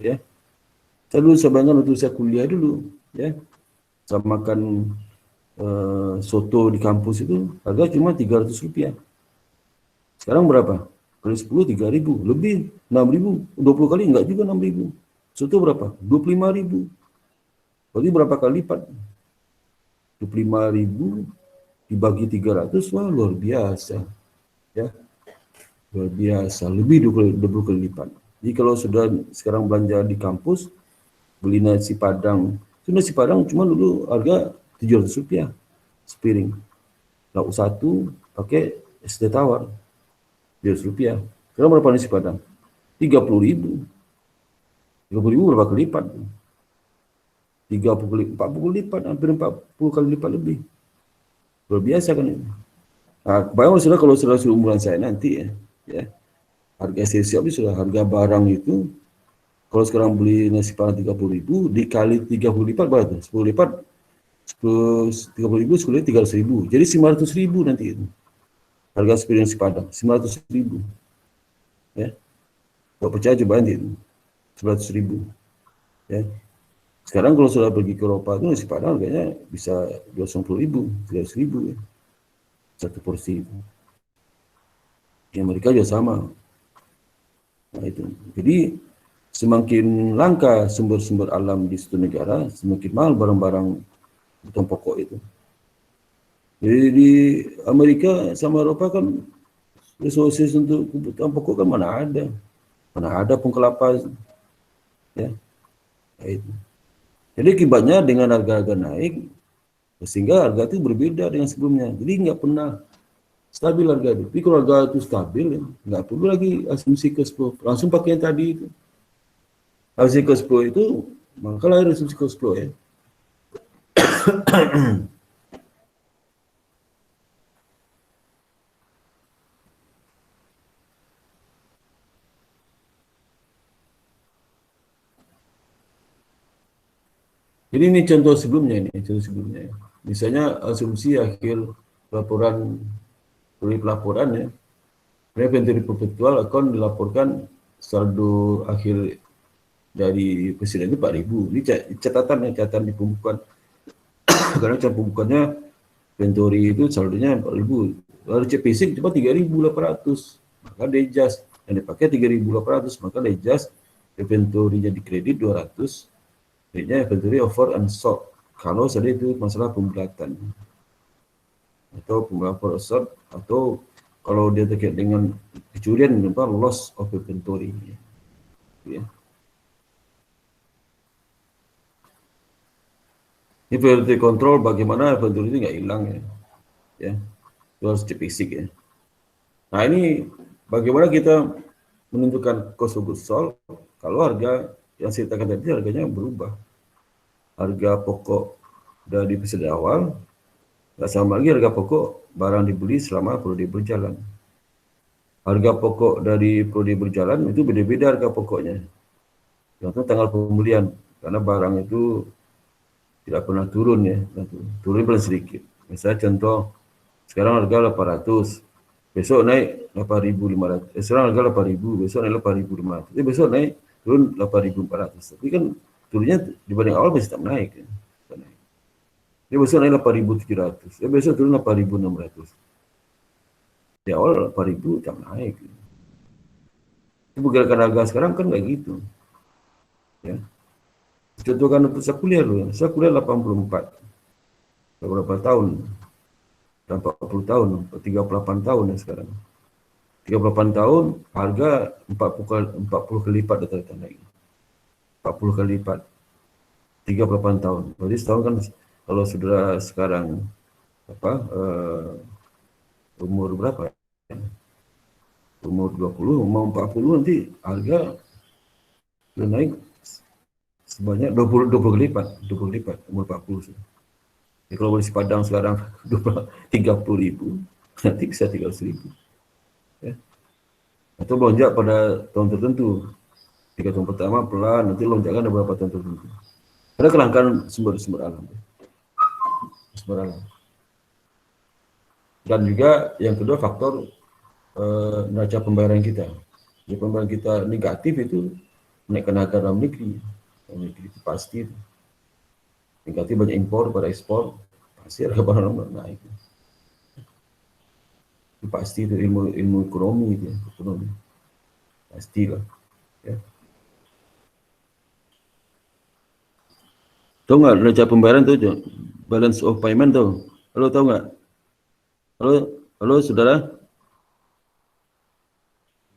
Ya. Saya bayangkan waktu saya kuliah dulu, ya. Saya makan soto di kampus itu harga cuma Rp300. Sekarang berapa? Kali 10 3.000, lebih 6.000, 20 kali enggak juga 6.000. Soto berapa? 25.000. Berarti berapa kali lipat? 25.000 dibagi 300, wah luar biasa. Ya, luar biasa, lebih 20 kali lipat. Jadi kalau sudah sekarang belanja di kampus, beli nasi Padang, itu nasi Padang cuma dulu harga Rp700 sepiring. Lauk satu pakai es teh tawar Rp700. Sekarang berapa nasi Padang? 30.000. 30.000 berapa kali lipat? 30 kali, 40 kali lipat, hampir 40 kali lipat lebih. Luar biasa kan ini. Nah, bayangkan kalau sudah seumuran saya nanti ya, harga siap itu sudah harga barang itu, kalau sekarang beli nasi Padang 30.000 dikali 30 lipat berapa? 10 lipat, 30.000 10 300.000, jadi 500.000 nanti itu. Harga sepiring nasi Padang 500.000. Ya, kalau percaya coba nanti itu 100.000. Ya. Sekarang kalau sudah pergi ke Eropa itu nasi Padang harganya bisa 250.000, 300.000 ya. Satu porsi itu. Di Amerika juga sama. Nah itu. Jadi semakin langka sumber-sumber alam di suatu negara, semakin mahal barang-barang kebutuhan pokok itu. Jadi di Amerika sama Eropa kan resources untuk kebutuhan pokok kan mana ada pun kelapa. Ya. Nah, itu. Jadi akibatnya dengan harga-harga naik, sehingga harga itu berbeda dengan sebelumnya. Jadi nggak pernah stabil harga itu. Tapi kalau harga itu stabil, ya, nggak perlu lagi asumsi cash flow. Langsung pakai yang tadi itu. Asumsi cash flow itu, maka lahir asumsi cash flow ya. Jadi ini contoh sebelumnya ini, contoh sebelumnya. Misalnya asumsi akhir laporan ya. Inventory perpetual akan dilaporkan saldo akhir dari presiden itu 4.000. Ini catatan di pembukuan. Karena catatan pembukuannya inventory itu saldonya 4.000. Lalu cek fisik cuma 3.800. Maka adjust. Yang dipakai 3.800, maka adjust inventory jadi kredit 200. Kreditnya inventory over unsold. Kalau saja itu masalah pembelatan. Atau pembelajaran short, atau kalau dia terkait dengan kecurian, loss of inventory. Ya. Inventory control, bagaimana inventory itu nggak hilang ya. Itu harus cek fisik ya. Nah ini bagaimana kita menentukan cost of goods sold kalau harga yang saya katakan tadi harganya berubah. Harga pokok dari episode awal nggak sama lagi harga pokok barang dibeli selama periode berjalan. Harga pokok dari periode berjalan itu beda-beda harga pokoknya. Contoh tanggal pembelian, karena barang itu tidak pernah turun ya, turun paling sedikit. Misalnya contoh, sekarang harga 800, besok naik 8.500. Sekarang harga 8.000, besok naik 8.500. Besok naik turun 8.400. Tapi kan turunnya dibanding awal masih tak naik. Ya. Dia besok naik 8.700, besok turun 8.600. Di awal 8.000 tak naik. Itu pergerakan harga sekarang kan kayak gitu. Ya. Contohkan untuk saya kuliah dulu. Saya kuliah 84. Berapa tahun? 40 tahun, 38 tahun ya sekarang. 38 tahun, harga 40 kali lipat data naik. 40 kali lipat. 38 tahun. Berarti setahun kan kalau saudara sekarang umur berapa? Umur 20, mau 40 nanti harga sudah naik sebanyak 20 kali lipat umur 40. Jadi kalau beli Padang sekarang 30.000, nanti bisa 300.000. Ya. Atau lonjak pada tahun tertentu. 3 tahun pertama pelan, nanti lonjakan ada beberapa tahun tertentu. Karena kelangkaan sumber-sumber alam. Sumber alam. Dan juga yang kedua faktor neraca pembayaran kita. Jadi pembayaran kita negatif itu naikkan harga dalam negeri. Dalam negeri itu pasti. Tingkatnya banyak impor pada ekspor, pasti harga barang naik. Itu pasti itu ilmu ekonomi itu, ekonomi pastilah. Ya. Tahu nggak neraca pembayaran tuh, balance of payment tuh? Halo, tahu nggak? Halo, halo saudara?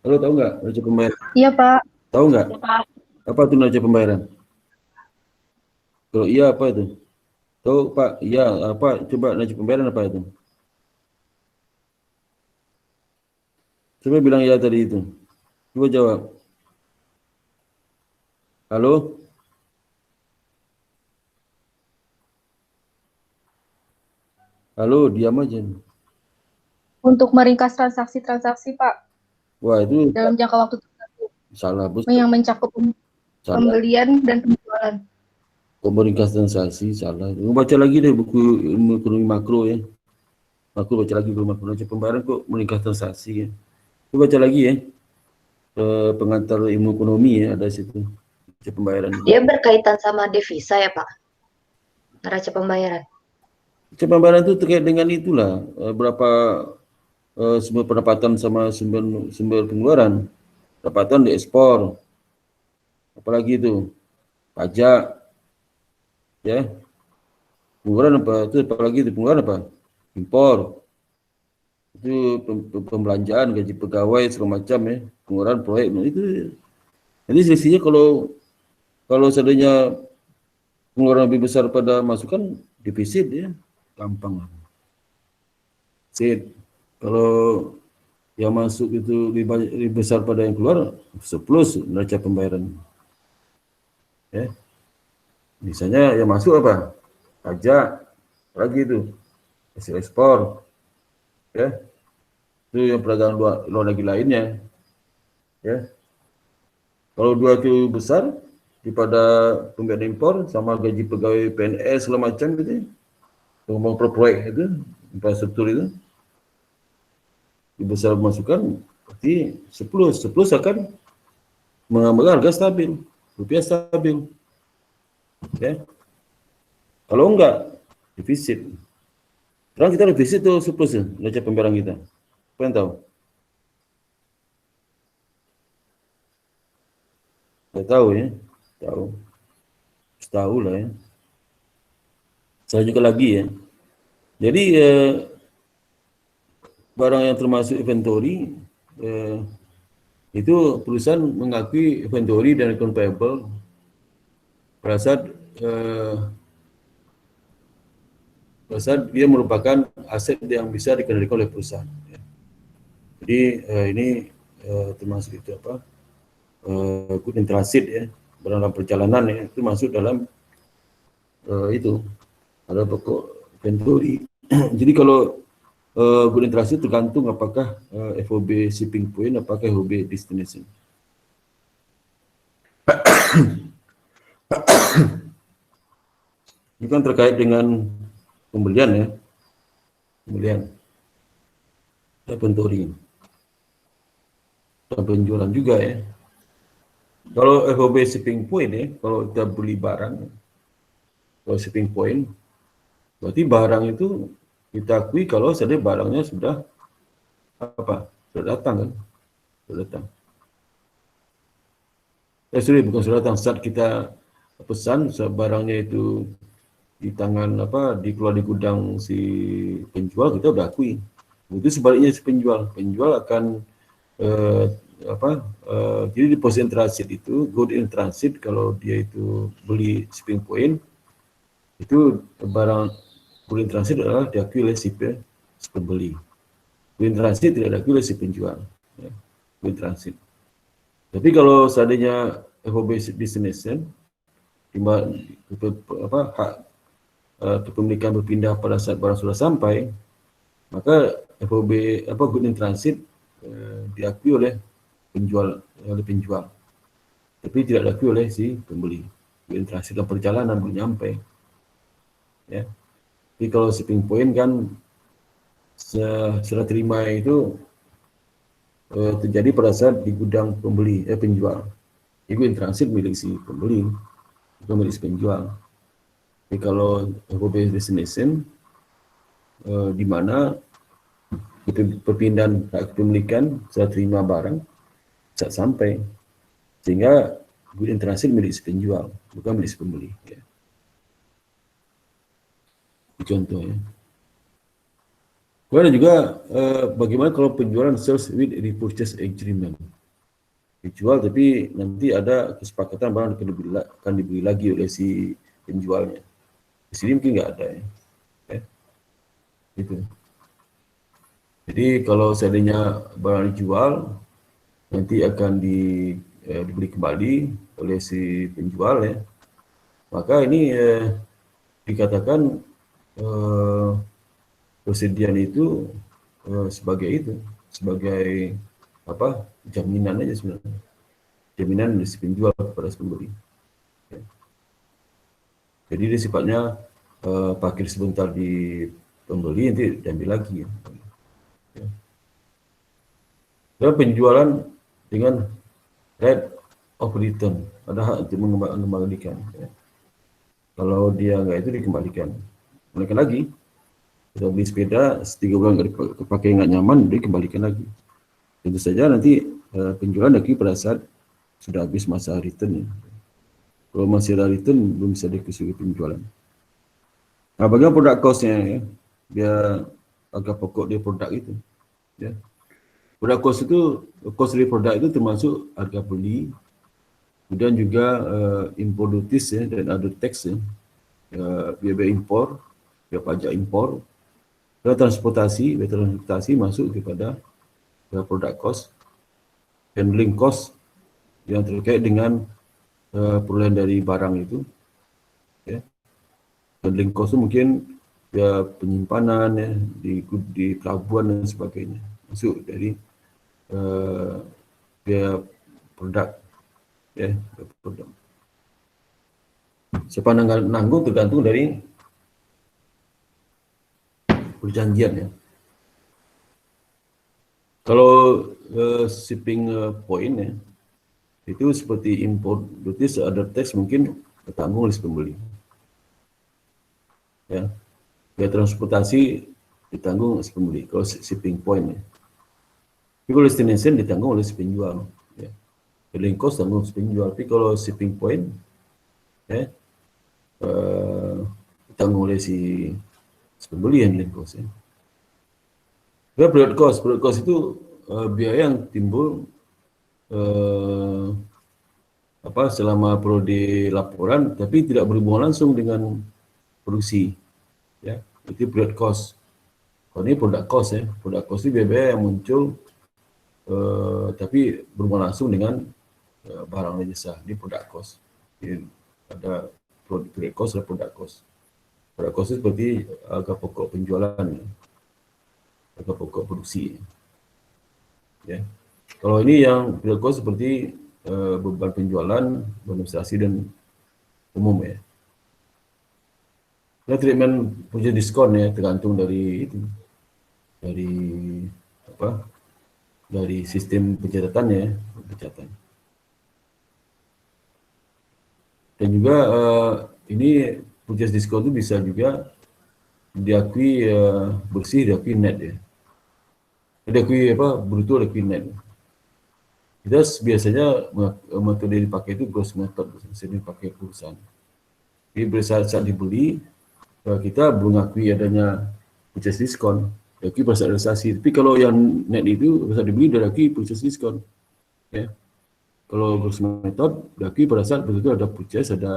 Halo, tahu nggak neraca pembayaran? Iya, Pak. Tahu nggak? Apa itu neraca pembayaran? Kalau iya apa itu? Tahu Pak? Iya apa? Coba neraca pembayaran apa itu? Coba bilang iya tadi itu. Coba jawab. Halo? Halo, diam aja. Untuk meringkas transaksi-transaksi, Pak, Wah, itu dalam jangka waktu tertentu salah bos. yang mencakup Salah. pembelian dan penjualan. Komunikasi transaksi salah. Baca lagi deh buku ilmu ekonomi makro ya. Makro baca lagi buku makro neraca pembayaran kok meningkat transaksi ya. Coba baca lagi ya. Pengantar ilmu ekonomi ya ada situ. Neraca pembayaran. Dia berkaitan sama devisa ya Pak? Neraca pembayaran. Neraca pembayaran itu terkait dengan itulah berapa sumber pendapatan sama sumber pengeluaran. Pendapatan diekspor. Apalagi itu pajak ya. Pengeluaran apa? Itu apalagi itu pengeluaran apa? Impor. Itu pembelanjaan, gaji pegawai segala macam ya, pengeluaran proyek. Nah, itu jadi selisihnya kalau seandainya pengeluaran lebih besar pada masukan, defisit ya, gampang lah. Defisit. Kalau yang masuk itu lebih besar pada yang keluar, surplus neraca pembayaran. Ya. Misalnya yang masuk apa? Pajak, lagi itu hasil ekspor, ya. Itu yang perdagangan luar negeri lainnya, ya. Kalau dua itu besar daripada pembiayaan impor sama gaji pegawai PNS segala macam gitu, ya. Ngomong proyek itu, infrastruktur itu, besar masukan, berarti surplus akan mengambil harga stabil, rupiah stabil, ya. Kalau enggak, defisit. Sekarang kita defisit tuh surplus ya, neraca pembayaran kita. Apa yang tahu? Saya tahu ya, tahu lah ya. Saya juga lagi ya. Jadi barang yang termasuk inventory itu perusahaan mengakui inventory dan account payable pada saat dia merupakan aset yang bisa dikendalikan oleh perusahaan. Ya. Jadi ini termasuk itu apa? Good in transit ya, dalam perjalanan ya, itu masuk dalam itu ada pokok inventory. Jadi kalau good in transit tergantung apakah FOB shipping point, apakah FOB destination. Ini kan terkait dengan pembelian ya, pembelian inventory dan penjualan juga ya. Kalau FOB shipping point ya, kalau kita beli barang, kalau shipping point, berarti barang itu kita akui kalau sebenarnya barangnya sudah apa? Sudah datang kan? Sudah datang. Bukan sudah datang. Saat kita pesan, saat barangnya itu di tangan apa? Dikeluar di gudang si penjual, kita udah akui. Itu sebaliknya si penjual akan jadi deposit in transit itu good in transit kalau dia itu beli shipping point itu barang good in transit adalah diakui oleh si pembeli. Good in transit tidak diakui oleh si penjual. Ya. Good in transit. Tapi kalau seandainya FOB destination hak kepemilikan berpindah pada saat barang sudah sampai, maka FOB good in transit diakui oleh penjual, tapi tidak diakui oleh si pembeli. Good in transit dalam perjalanan belum nyampe. Ya. Jadi kalau shipping point kan serah terima itu terjadi pada saat di gudang penjual. Itu in transit milik si pembeli, bukan milik si penjual. Jadi kalau probable destination di mana perpindahan hak kepemilikan setelah terima barang saat sampai, sehingga good in transit milik si penjual, bukan milik si pembeli. Ya. Contohnya. Kemudian juga bagaimana kalau penjualan sales with repurchase agreement. Dijual tapi nanti ada kesepakatan barang akan dibeli lagi oleh si penjualnya. Di sini mungkin nggak ada ya. Gitu. Jadi kalau seandainya barang dijual, nanti akan dibeli kembali oleh si penjual ya. Maka ini dikatakan persediaan itu sebagai apa, jaminan aja sebenarnya, jaminan dari si penjual kepada si pembeli. Ya. Jadi dia sifatnya parkir sebentar di pembeli, nanti diambil lagi. Ya. Dan penjualan dengan right of return, ada hak untuk mengembalikan. Ya. Kalau dia enggak itu dikembalikan. Kembalikan lagi. Kita beli sepeda 3 bulan nggak dipakai, nggak nyaman, dikembalikan lagi. Tentu saja nanti penjualan lagi pada saat sudah habis masa return. Ya. Kalau masih ada return, belum bisa dikasih penjualan. Nah, bagaimana produk cost-nya ya? Biar harga pokok dia produk itu. Ya. Produk cost itu, cost dari produk itu termasuk harga beli, kemudian juga import duties ya, dan other tax ya, biaya impor, biaya pajak impor, dan transportasi masuk kepada produk cost, handling cost yang terkait dengan perolehan dari barang itu. Ya. Handling cost itu mungkin ya penyimpanan ya, di pelabuhan dan sebagainya, masuk dari biaya produk ya, produk. Siapa nanggung tergantung dari perjanjian ya. Kalau shipping point ya, itu seperti import duties, other tax mungkin ditanggung oleh pembeli. Ya, biaya transportasi ditanggung oleh pembeli. Kalau shipping point ya. Tapi kalau destination ditanggung oleh si penjual. Ya. Handling cost tanggung si penjual. Tapi kalau shipping point ya, ditanggung oleh si pembeli handling cost ya. Product cost itu biaya yang timbul selama periode laporan, tapi tidak berhubungan langsung dengan produksi. Ya, itu product cost. Kalau ini product cost ya, product cost itu biaya yang muncul tapi berhubungan langsung dengan barang dan jasa. Ini product cost. Jadi ada product cost dan product cost. Product cost itu seperti harga pokok penjualan, ya. Harga pokok produksi. Ya. Kalau ini yang product cost seperti beban penjualan, administrasi dan umum ya. Nah, treatment punya diskon ya, tergantung dari itu, dari sistem pencatatannya, pencatatan. Dan juga ini purchase discount itu bisa juga diakui bersih, diakui net ya. Diakui bruto, diakui net. Kita biasanya metode yang dipakai itu gross method, misalnya dipakai perusahaan. Jadi saat dibeli, kita belum mengakui adanya purchase discount, diakui pada saat realisasi. Tapi kalau yang net itu saat dibeli sudah diakui purchase discount. Ya. Kalau gross method diakui pada saat betul-betul ada purchase, ada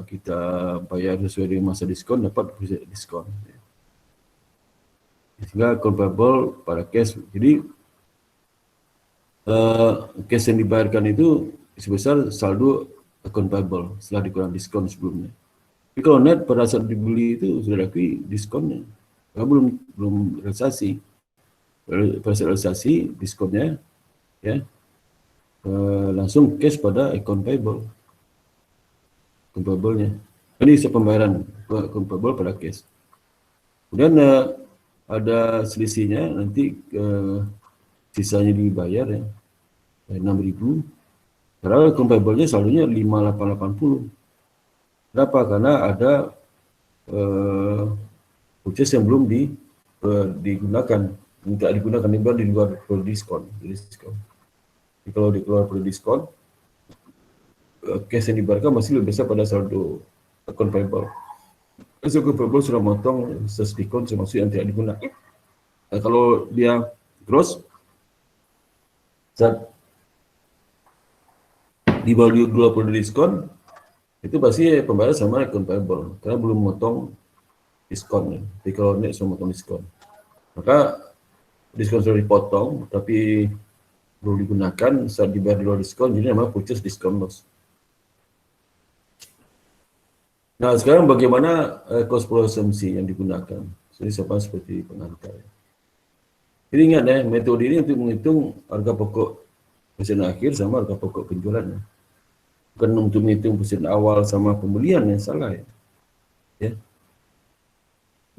kita bayar sesuai dengan masa diskon, dapat purchase diskon. Ya. Sehingga comparable pada cash. Jadi cash yang dibayarkan itu sebesar saldo account payable setelah dikurang diskon sebelumnya. Tapi kalau net pada saat dibeli itu sudah diakui diskonnya, karena belum realisasi. Pada saat realisasi diskonnya ya langsung cash pada account payable, account payable-nya. Ini pembayaran account payable pada cash. Kemudian ada selisihnya, nanti sisanya dibayar ya 6.000, padahal account payable-nya saldonya 5.880. Kenapa? Karena ada purchase yang belum digunakan, tidak digunakan di luar diskon. Jadi kalau di keluar diskon, cash yang dibayarkan masih lebih besar pada saldo account payable. Saldo payable sudah motong diskon termasuk yang tidak digunakan. Nah, kalau dia gross, saat di bawah 20 diskon, itu pasti pembayar sama account payable karena belum motong diskon. Jadi kalau naik sudah motong diskon, maka diskon sudah dipotong tapi belum digunakan saat dibayar di luar diskon, jadi namanya purchase discount loss. Nah, sekarang bagaimana cost flow assumption yang digunakan? Jadi sama seperti pengantar. Jadi ingat ya, metode ini untuk menghitung harga pokok persen akhir sama harga pokok penjualannya. Bukan untuk menghitung persen awal sama pembelian, yang salah ya. Ya.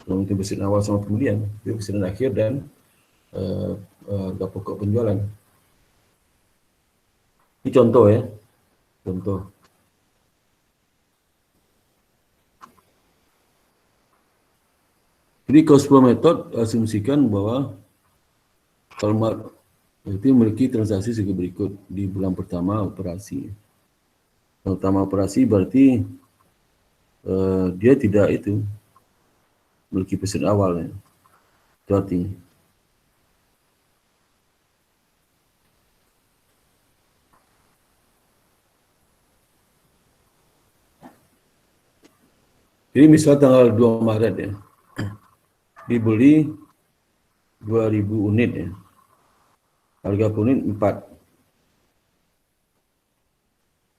Bukan menghitung persen awal sama pembelian, itu persen akhir dan harga pokok penjualan. Ini contoh ya, contoh. Jadi cost flow method asumsikan bahwa Kalmar itu memiliki transaksi sebagai berikut di bulan pertama operasi. Bulan pertama operasi berarti dia tidak itu memiliki persen awalnya. Itu artinya. Jadi misal tanggal 2 Maret ya, dibeli 2.000 unit ya, harga per unit 4,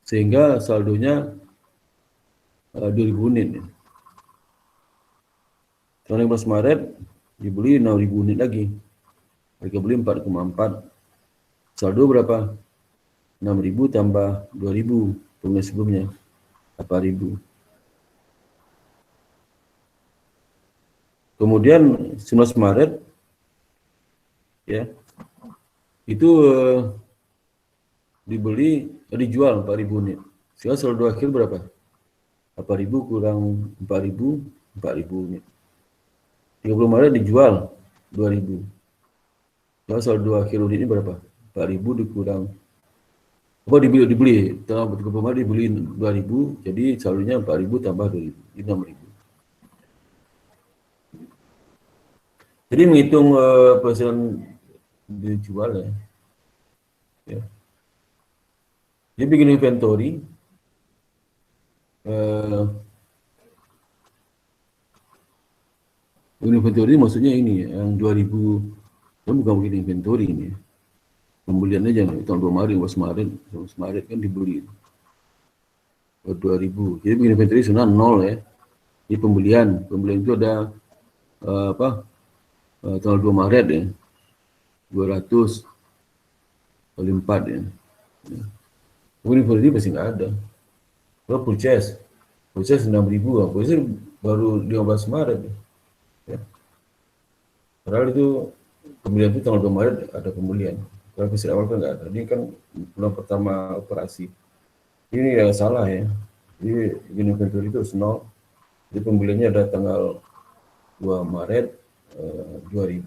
sehingga saldonya 2.000 unit ya. Tanggal 15 Maret dibeli 6.000 unit lagi, harga beli 4,4, saldo berapa? 6.000 tambah 2.000 bulan sebelumnya 8.000. Kemudian 19 Maret ya, itu dijual 4.000 unit. Sehingga saldo akhir berapa? 8.000 kurang 4.000, 4.000 unit. 30 Maret dijual 2.000. Sehingga saldo akhir unit ini berapa? 4.000 dikurang dibeli. Tanggal 30 Maret dibeli 2.000, jadi saldonya 4.000 tambah 2.000, 6.000. Jadi menghitung persen dijual ya. Ya. Dia bikin inventory. Inventory maksudnya ini yang 2.000, kan bukan bikin inventory ini. Pembelian aja tahun 2 Maret, 11 Maret kan dibeli 2.000. Jadi bikin inventory sebenarnya 0 ya. Ini pembelian itu ada tanggal 2 Maret ya, 200 kali 4 ya. Kemudian inventory pasti nggak ada. Kalau purchase 6.000, purchase baru 15 Maret ya. Padahal itu pembelian itu tanggal 2 Maret ada pembelian. Kalau persen awal kan nggak ada. Ini kan bulan pertama operasi. Ini yang salah ya. Jadi inventory itu 0. Jadi pembeliannya ada tanggal 2 Maret 2.000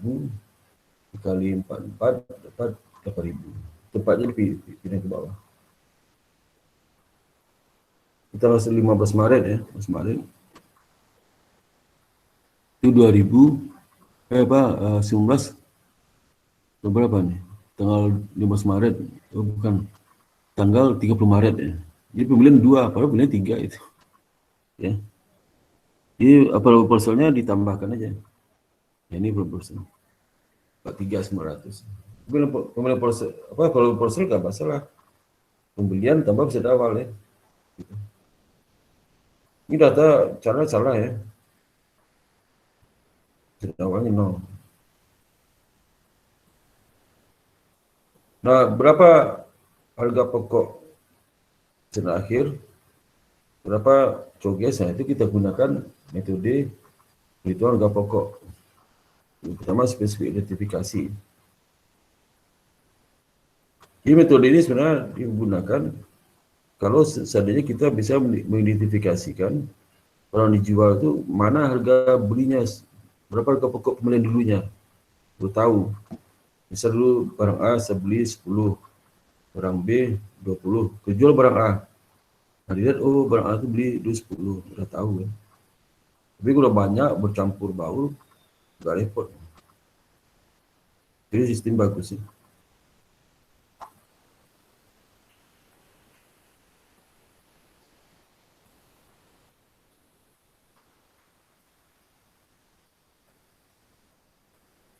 dikali 44 dapat 8.000. Tempatnya dipindah ke bawah. Kita masuk 15 Maret ya, 15 Maret. Itu 19 berapa nih? Tanggal 15 Maret, bukan. Tanggal 30 Maret ya. Jadi pembelian 2, padahal pembelian 3 itu. Ya. Jadi proposalnya ditambahkan aja. Ya, ini proposal 43.900. Pembelian proposal nggak masalah. Pembelian tambah persen awal ya. Gitu. Ini data cara salah ya. Persen awalnya 0. Nah, berapa harga pokok persen akhir? Berapa coges? Nah, itu kita gunakan metode perhitungan harga pokok. Yang pertama spesifik identifikasi. Jadi metode ini sebenarnya digunakan kalau seandainya kita bisa mengidentifikasikan barang dijual itu mana harga belinya, berapa harga pokok pembelian dulunya, lu tahu. Misal dulu barang A saya beli 10, barang B 20, kejual barang A. Nah, dilihat, oh barang A itu beli dulu 10, udah tahu kan. Tapi kalau banyak bercampur baur, nggak repot. Jadi sistem bagus sih.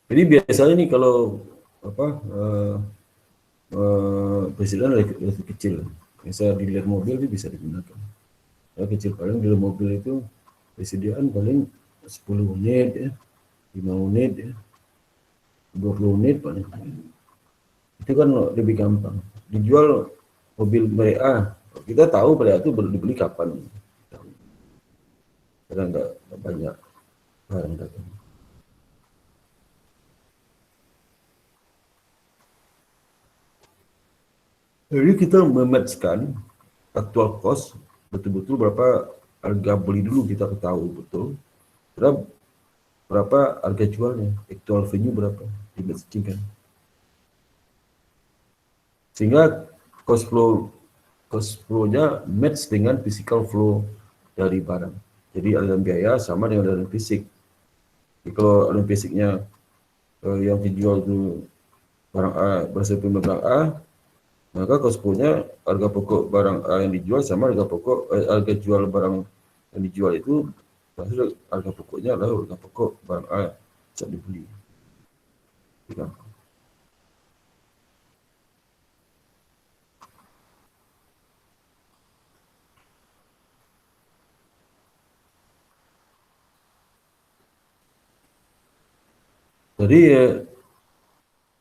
Jadi biasanya nih kalau apa presiden lebih kecil, misalnya dealer mobil itu bisa digunakan. Ya, kecil paling dealer mobil itu persediaan paling 10 unit ya, 5 unit ya, 20 unit paling. Itu kan lebih gampang. Dijual mobil mereka, kita tahu mereka itu dibeli kapan. Karena nggak banyak barang dagang. Jadi kita mematchkan aktual cost, betul-betul berapa harga beli dulu kita ketahui betul. Berapa harga jualnya, actual value berapa, dimatchingkan. Sehingga cost flow-nya match dengan physical flow dari barang. Jadi aliran biaya sama dengan aliran fisik. Jadi kalau aliran fisiknya yang dijual itu barang A berasal dari barang A, maka cost flow-nya harga pokok barang A yang dijual sama harga jual barang yang dijual itu berasal harga pokoknya adalah harga pokok barang A saat dibeli. Ya. Jadi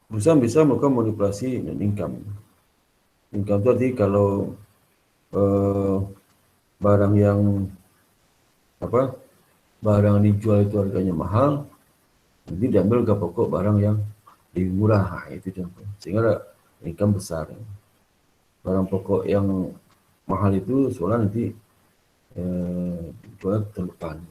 perusahaan bisa melakukan manipulasi dan income. Income itu arti kalau barang yang dijual itu harganya mahal, nanti diambil harga pokok barang yang lebih murah, itu contoh. Sehingga ada income besar. Barang pokok yang mahal itu soalnya nanti dijual terdepan.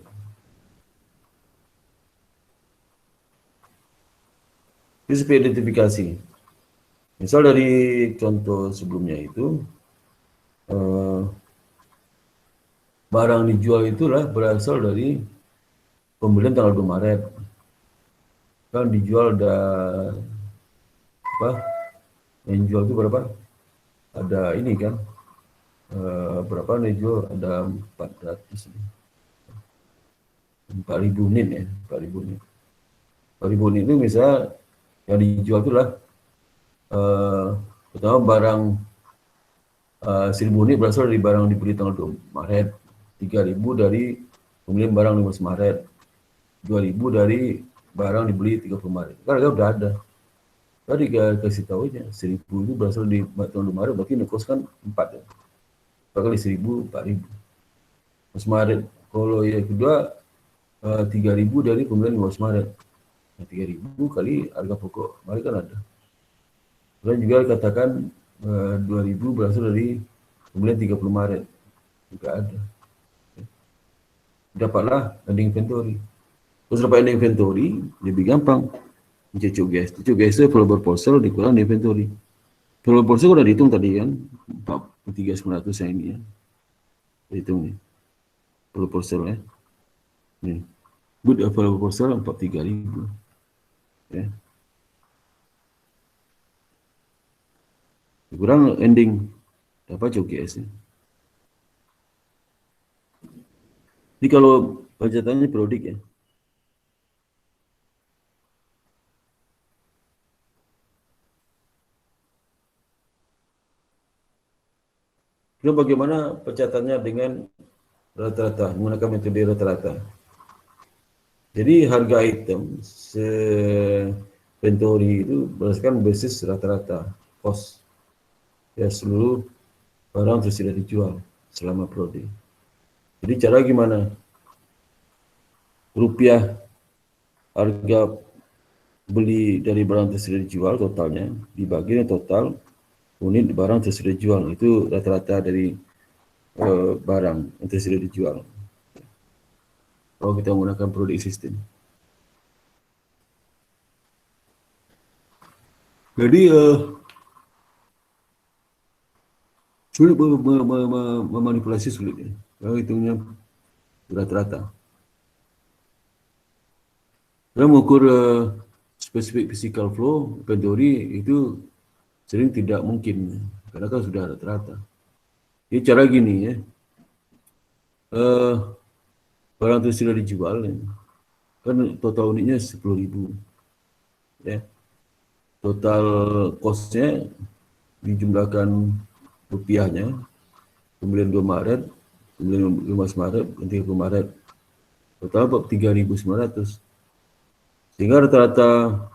Itu sebagai identifikasi. Misal dari contoh sebelumnya itu, barang dijual itulah berasal dari pembelian tanggal 2 Maret. Kan dijual ada yang jual itu berapa? Ada ini kan, berapa nih jual? Ada 4.000 unit ya, 4.000 unit. 4.000 unit itu misalnya yang dijual itulah pertama barang 1.000 unit berasal dari barang dibeli tanggal 2 Maret, 3.000 dari pembelian barang 15 Maret, 2.000 dari barang dibeli 30 Maret. Karena udah ada. Tadi kasih tahu aja, 1.000 itu berasal di tanggal 2 Maret, berarti nekos kan 4 ya. Kali 1.000, 4.000. 15 Maret. Kalau yang kedua 3.000 dari pembelian 15 Maret. Nah, 3.000 kali harga pokok Maret kan ada. Dan juga katakan 2.000 berasal dari pembelian 30 Maret. Juga ada. Dapatlah ending inventory. Terus dapat ending inventory, lebih gampang. Cucuk guys itu available parcel dikurang inventory. Available parcel udah dihitung tadi kan, 43.900 yang ini ya. Hitung nih. Available parcel ya. Nih. Good available parcel 43.000. Ya. Kurang ending dapat COGS ya. Jadi kalau pencatannya periodik ya. Lalu bagaimana pencatannya dengan rata-rata, menggunakan metode rata-rata. Jadi harga item inventory itu berdasarkan basis rata-rata cost ya seluruh barang tersedia dijual selama periode. Jadi cara gimana? Rupiah harga beli dari barang tersedia dijual totalnya dibagi dengan total unit barang tersedia jual. Itu rata-rata dari barang yang tersedia dijual. Kalau kita menggunakan produk sistem. Jadi sulit memanipulasi sulit ya. Kalau hitungnya rata-rata. Dalam mengukur spesifik physical flow inventory itu sering tidak mungkin karena kan sudah rata-rata. Jadi cara gini ya. Barang itu sudah dijual ya. Kan total unitnya 10.000 ya. Total cost-nya dijumlahkan rupiahnya, kemudian 2 Maret, kemudian 15 Maret, dan 30 Maret. Total 3.900. Sehingga rata-rata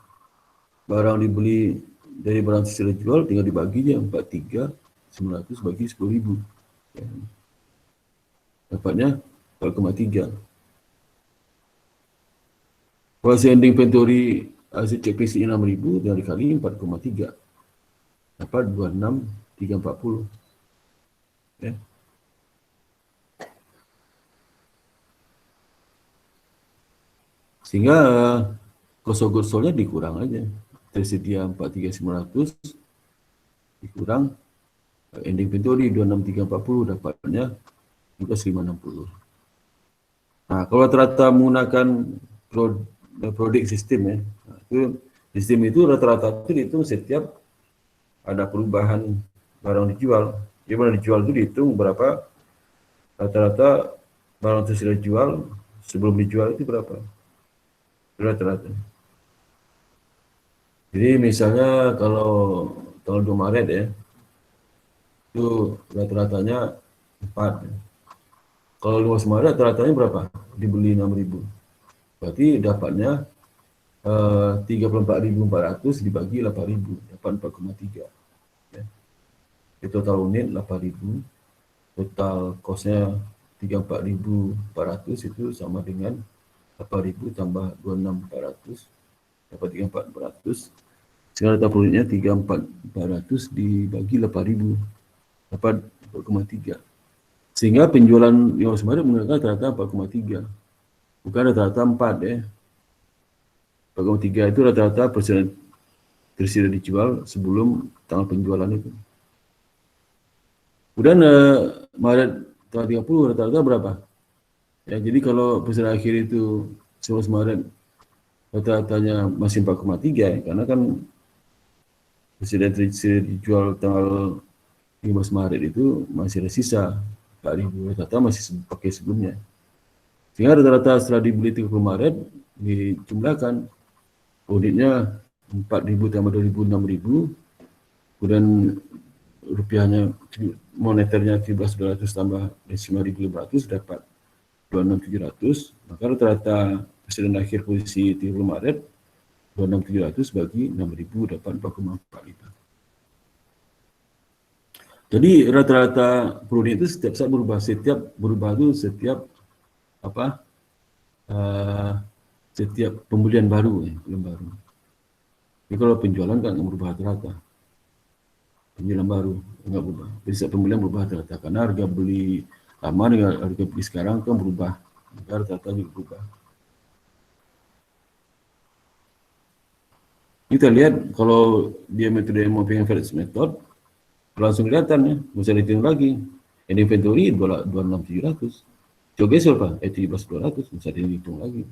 barang dibeli dari barang sisa dijual tinggal dibagi aja 43.900 bagi 10.000. Ya. Dapatnya 4,3. Kalau ending inventory hasil cek PC 6.000 dan dikali 4,3 dapat 26.340. Ya. Sehingga cost of goods sold-nya dikurang aja. Tersedia 43.900 dikurang ending inventory 26.340 dapatnya 560. Nah, kalau rata-rata menggunakan produk sistem ya, itu sistem itu rata-rata itu dihitung setiap ada perubahan barang dijual. Jadi barang dijual itu dihitung berapa rata-rata barang itu sudah dijual sebelum dijual itu berapa rata-rata. Jadi misalnya kalau tanggal 2 Maret ya, itu rata-ratanya 4. Kalau 15 Maret rata-ratanya berapa? Dibeli 6.000. Berarti dapatnya 34.400 dibagi 8.000, dapat 4,3. Ya. Di total unit 8.000, total cost-nya 34.400 itu sama dengan 8.000 tambah 26.400 dapat 34.400. Sekarang data unitnya 34.400 dibagi 8.000 dapat 4,3. Sehingga penjualan yang Maret menggunakan rata-rata 4,3. Bukan rata-rata 4 ya. 4,3 itu rata-rata persen tersedia dijual sebelum tanggal penjualan itu. Kemudian Maret tanggal 30 rata-rata berapa? Ya, jadi kalau persen akhir itu 11 Maret rata-ratanya masih 4,3 ya, karena kan tersedia dijual tanggal 15 Maret itu masih ada sisa 4.000, rata-rata masih pakai sebelumnya. Sehingga rata-rata setelah dibeli 30 Maret dijumlahkan unitnya 4.000 tambah 2.000 6.000, kemudian rupiahnya moneternya 13.200 tambah 5.500 dapat 26.700, maka rata-rata presiden akhir posisi 30 Maret 26.700 bagi 6.000 dapat 4,45. Jadi rata-rata produk itu setiap saat berubah, setiap apa? Setiap pembelian baru yang baru. Jadi kalau penjualan kan nggak berubah rata-rata. Penjualan baru nggak berubah. Jadi setiap pembelian berubah rata-rata karena harga beli lama dengan harga beli sekarang kan berubah. Maka rata-rata juga berubah. Kita lihat kalau dia metode Mapping Average Method langsung kelihatan ya, nggak usah dihitung lagi. Ini inventory 26.700. Coba berapa? 13.200, bisa dihitung lagi.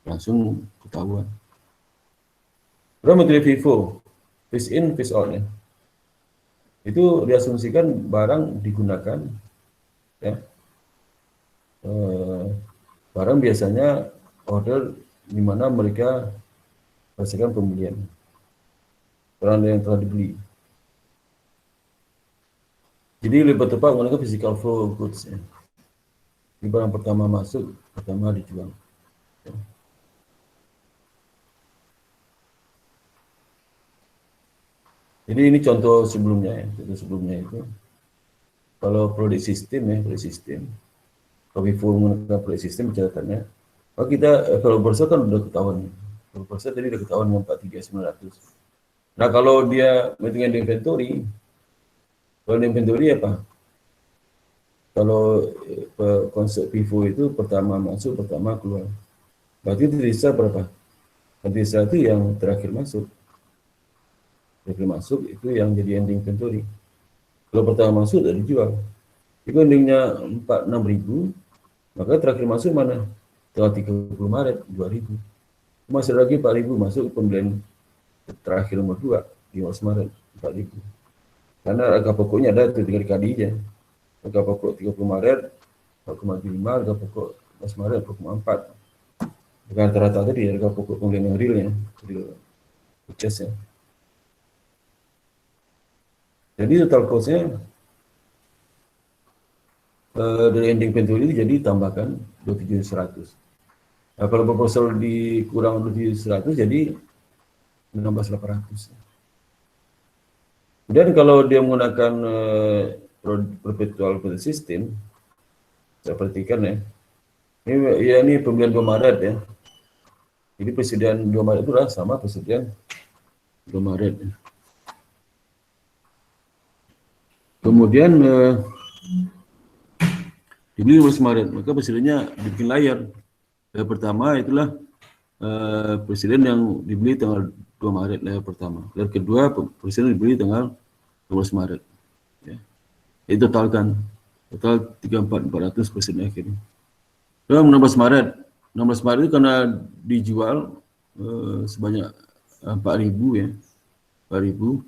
Langsung ketahuan. Berapa metode FIFO? Phase in, phase out ya. Itu diasumsikan barang digunakan ya. Barang biasanya order di mana mereka berdasarkan pembelian. Barang yang telah dibeli. Jadi lebih tepat menggunakan physical flow of goods ya. Di barang pertama masuk, pertama dijual. Ya. Jadi ini contoh sebelumnya ya, contoh sebelumnya itu. Kalau produk sistem ya, produk sistem. Kalau before menggunakan produk sistem catatannya, kalau kita kalau bursa kan udah ketahuan. Kalau bursa tadi udah ketahuan 43.900. Nah kalau dia menghitung inventory, Kalau inventory apa? Kalau konsep FIFO itu pertama masuk, pertama keluar. Berarti Trisa berapa? Trisa itu yang terakhir masuk. Terakhir masuk itu yang jadi ending inventory. Kalau pertama masuk udah dijual. Itu endingnya 46.000, maka terakhir masuk mana? Tanggal 30 Maret 2000. Masih lagi 4.000 masuk pembelian terakhir nomor 2 15 Maret 4.000. Karena harga pokoknya ada itu tinggal dikali aja. Harga pokok 30 Maret 4,75, harga pokok 15 Maret 4,4. Dengan rata-rata tadi harga pokok pembelian yang realnya, real purchase-nya. Jadi total cost-nya dari ending inventory jadi tambahkan 27.100. Nah, kalau proposal dikurang 27.100 jadi 16.800. Dan kalau dia menggunakan perpetual purchase system, saya perhatikan ya. Ini pembelian 2 Maret ya. Jadi persediaan 2 Maret itu adalah sama persediaan 2 Maret. Kemudian dibeli 15 Maret, maka presidennya bikin layar. Layar pertama itulah presiden yang dibeli tanggal 2 Maret, layar pertama. Layar kedua presiden dibeli tanggal 12 Maret. Ya. Itu total 34.400 presiden akhirnya. Dalam 16 Maret itu karena dijual sebanyak 4.000 ya. 4.000.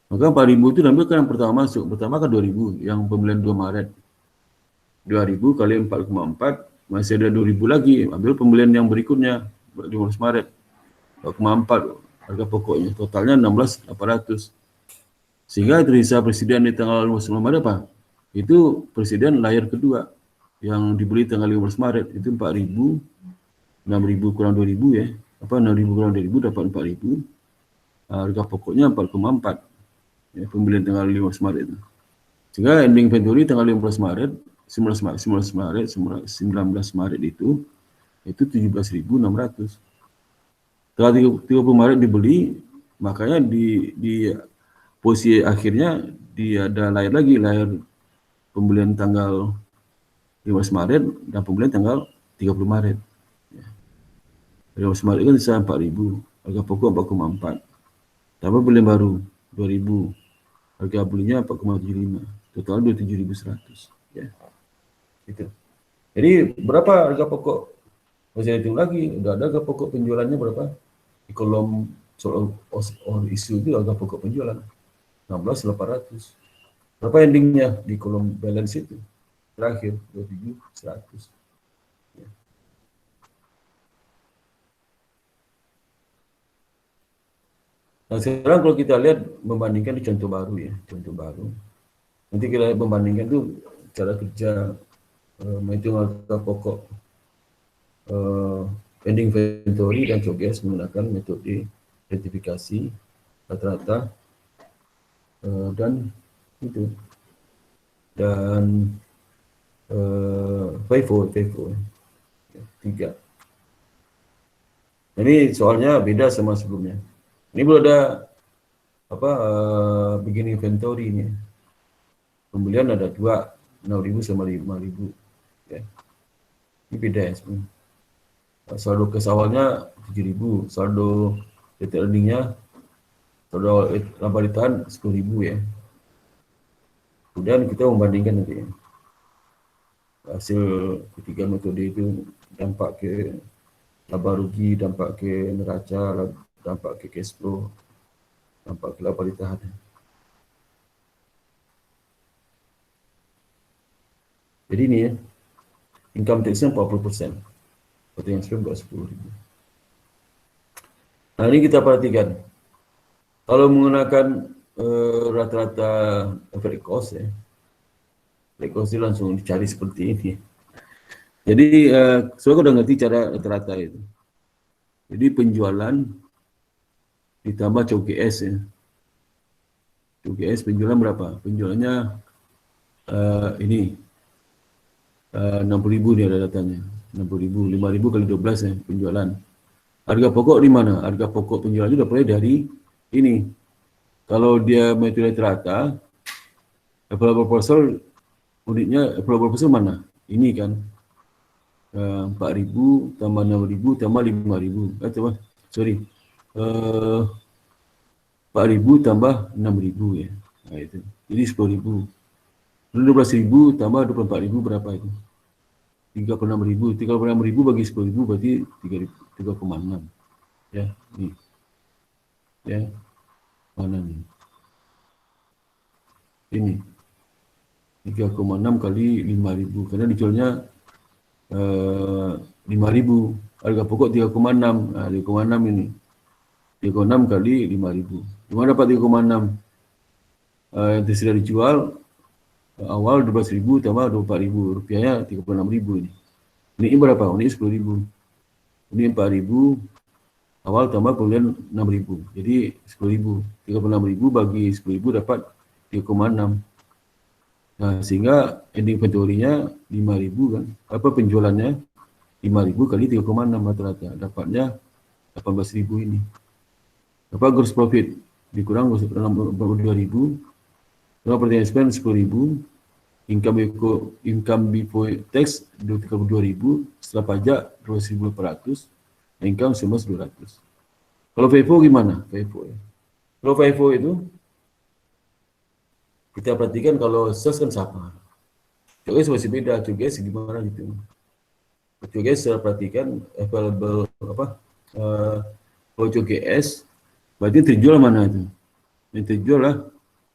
Maka 4.000 itu diambil kan yang pertama masuk. Pertama kan 2.000 yang pembelian 2 Maret. 2.000 kali 4,4 masih ada 2.000 lagi. Ambil pembelian yang berikutnya 15 Maret. 4,4 harga pokoknya. Totalnya 16.800. Sehingga tersisa presiden di tanggal 15 Maret apa? Itu presiden layar kedua yang dibeli tanggal 15 Maret itu 4.000, 6.000 kurang 2.000 ya. 6.000 kurang 2.000 dapat 4.000. Harga pokoknya 4,4. Ya, pembelian tanggal 15 Maret itu. Sehingga ending inventory tanggal 15 Maret, 19 Maret itu 17.600. Tanggal 30 Maret dibeli, makanya di posisi akhirnya dia ada layar lagi, layar pembelian tanggal 15 Maret dan pembelian tanggal 30 Maret. Ya. 15 Maret kan bisa 4.000, harga pokok 4,4. Tambah pembelian baru 2.000, harga belinya 4,75, total 27.100. Ya. Gitu. Jadi berapa harga pokok? Bisa hitung lagi, udah ada harga pokok penjualannya berapa? Di kolom soal isu itu harga pokok penjualan 16.800. Berapa endingnya di kolom balance itu? Terakhir 27.100. Ya. Nah sekarang kalau kita lihat membandingkan di contoh baru ya, contoh baru. Nanti kita membandingkan itu cara kerja menghitung harga pokok ending inventory dan COGS menggunakan metode identifikasi rata-rata dan itu dan FIFO ya, 3. Ini soalnya beda sama sebelumnya. Ini belum ada beginning inventory ini. Pembelian ada 2, 6.000 sama 5.000. Ya. Ini beda ya sebenarnya. Saldo kes awalnya 7.000, saldo retail earningnya, saldo laba ditahan 10.000 ya. Kemudian kita membandingkan nanti ya. Hasil ketiga metode itu dampak ke laba rugi, dampak ke neraca, dampak ke cash flow, dampak ke laba ditahan. Jadi ini ya, income tax-nya 40%. Seperti yang sebelum 10.000. Nah ini kita perhatikan. Kalau menggunakan rata-rata average cost ya, average cost itu langsung dicari seperti ini. Jadi saya udah ngerti cara rata-rata itu. Jadi penjualan ditambah COGS ya. COGS penjualan berapa? Penjualannya ini 60.000 nih ada datanya. 60.000, 5.000 kali 12 ya penjualan. Harga pokok di mana? Harga pokok penjualan sudah mulai dari ini. Kalau dia metode rata, Apple proposal unitnya Apple proposal mana? Ini kan 4.000 tambah 6.000 tambah 5.000. Sorry. 4.000 tambah 6.000 ya. Nah, itu. Jadi 10.000. 12.000 tambah 24.000 berapa itu? 36.000. 36.000 bagi 10.000 berarti 3,6. Ya, nih. Ya. Mana nih? Ini. 3,6 kali 5.000 karena dijualnya 5.000. Harga pokok 3,6. Nah, 3,6 ini. 3,6 kali 5.000. Gimana dapat 3,6? Yang sudah dijual awal 12.000 tambah 24.000. Rupiahnya 36.000 ini. Ini berapa? Ini 10.000. Ini 4.000. Awal tambah kemudian 6.000. Jadi 10.000. 36.000 bagi 10.000 dapat 3,6. Nah, sehingga ending inventory-nya 5.000 kan. Apa penjualannya? 5.000 kali 3,6 rata-rata. Dapatnya 18.000 ini. Apa gross profit? Dikurang 62.000. Property expense 10.000. Income before tax 32.000. Setelah pajak 2.800. Income semua 200. Kalau FIFO gimana? FIFO ya. Kalau FIFO itu kita perhatikan kalau sales kan sama. COGS masih beda. COGS gimana gitu. COGS saya perhatikan available apa? Kalau COGS berarti terjual mana itu? Yang terjual lah.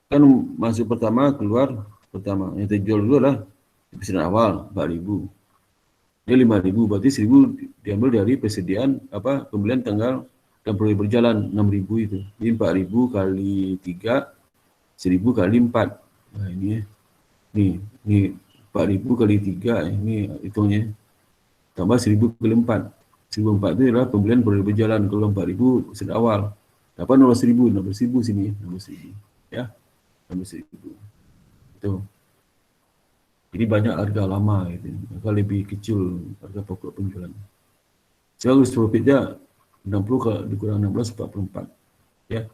Kan masuk pertama, keluar pertama. Yang terjual dulu lah. Pesanan awal 4.000. Dia 5.000. Berarti 1.000 diambil dari persediaan apa pembelian tanggal dan proyek berjalan 6.000 itu. Ini 4.000 kali 3, 1.000 kali 4. Nah ini ya. Ini 4.000 kali 3. Ini hitungnya. Tambah 1.000 kali 4. 1.004 itu adalah pembelian proyek berjalan. Kalau 4.000 persediaan awal. Dapat 16.000 sini. 16.000. Ya. 16.000. Itu. Jadi banyak harga lama gitu. Harga lebih kecil harga pokok penjualan. Sekarang gross profitnya 60 kalau dikurang 16 44. Ya.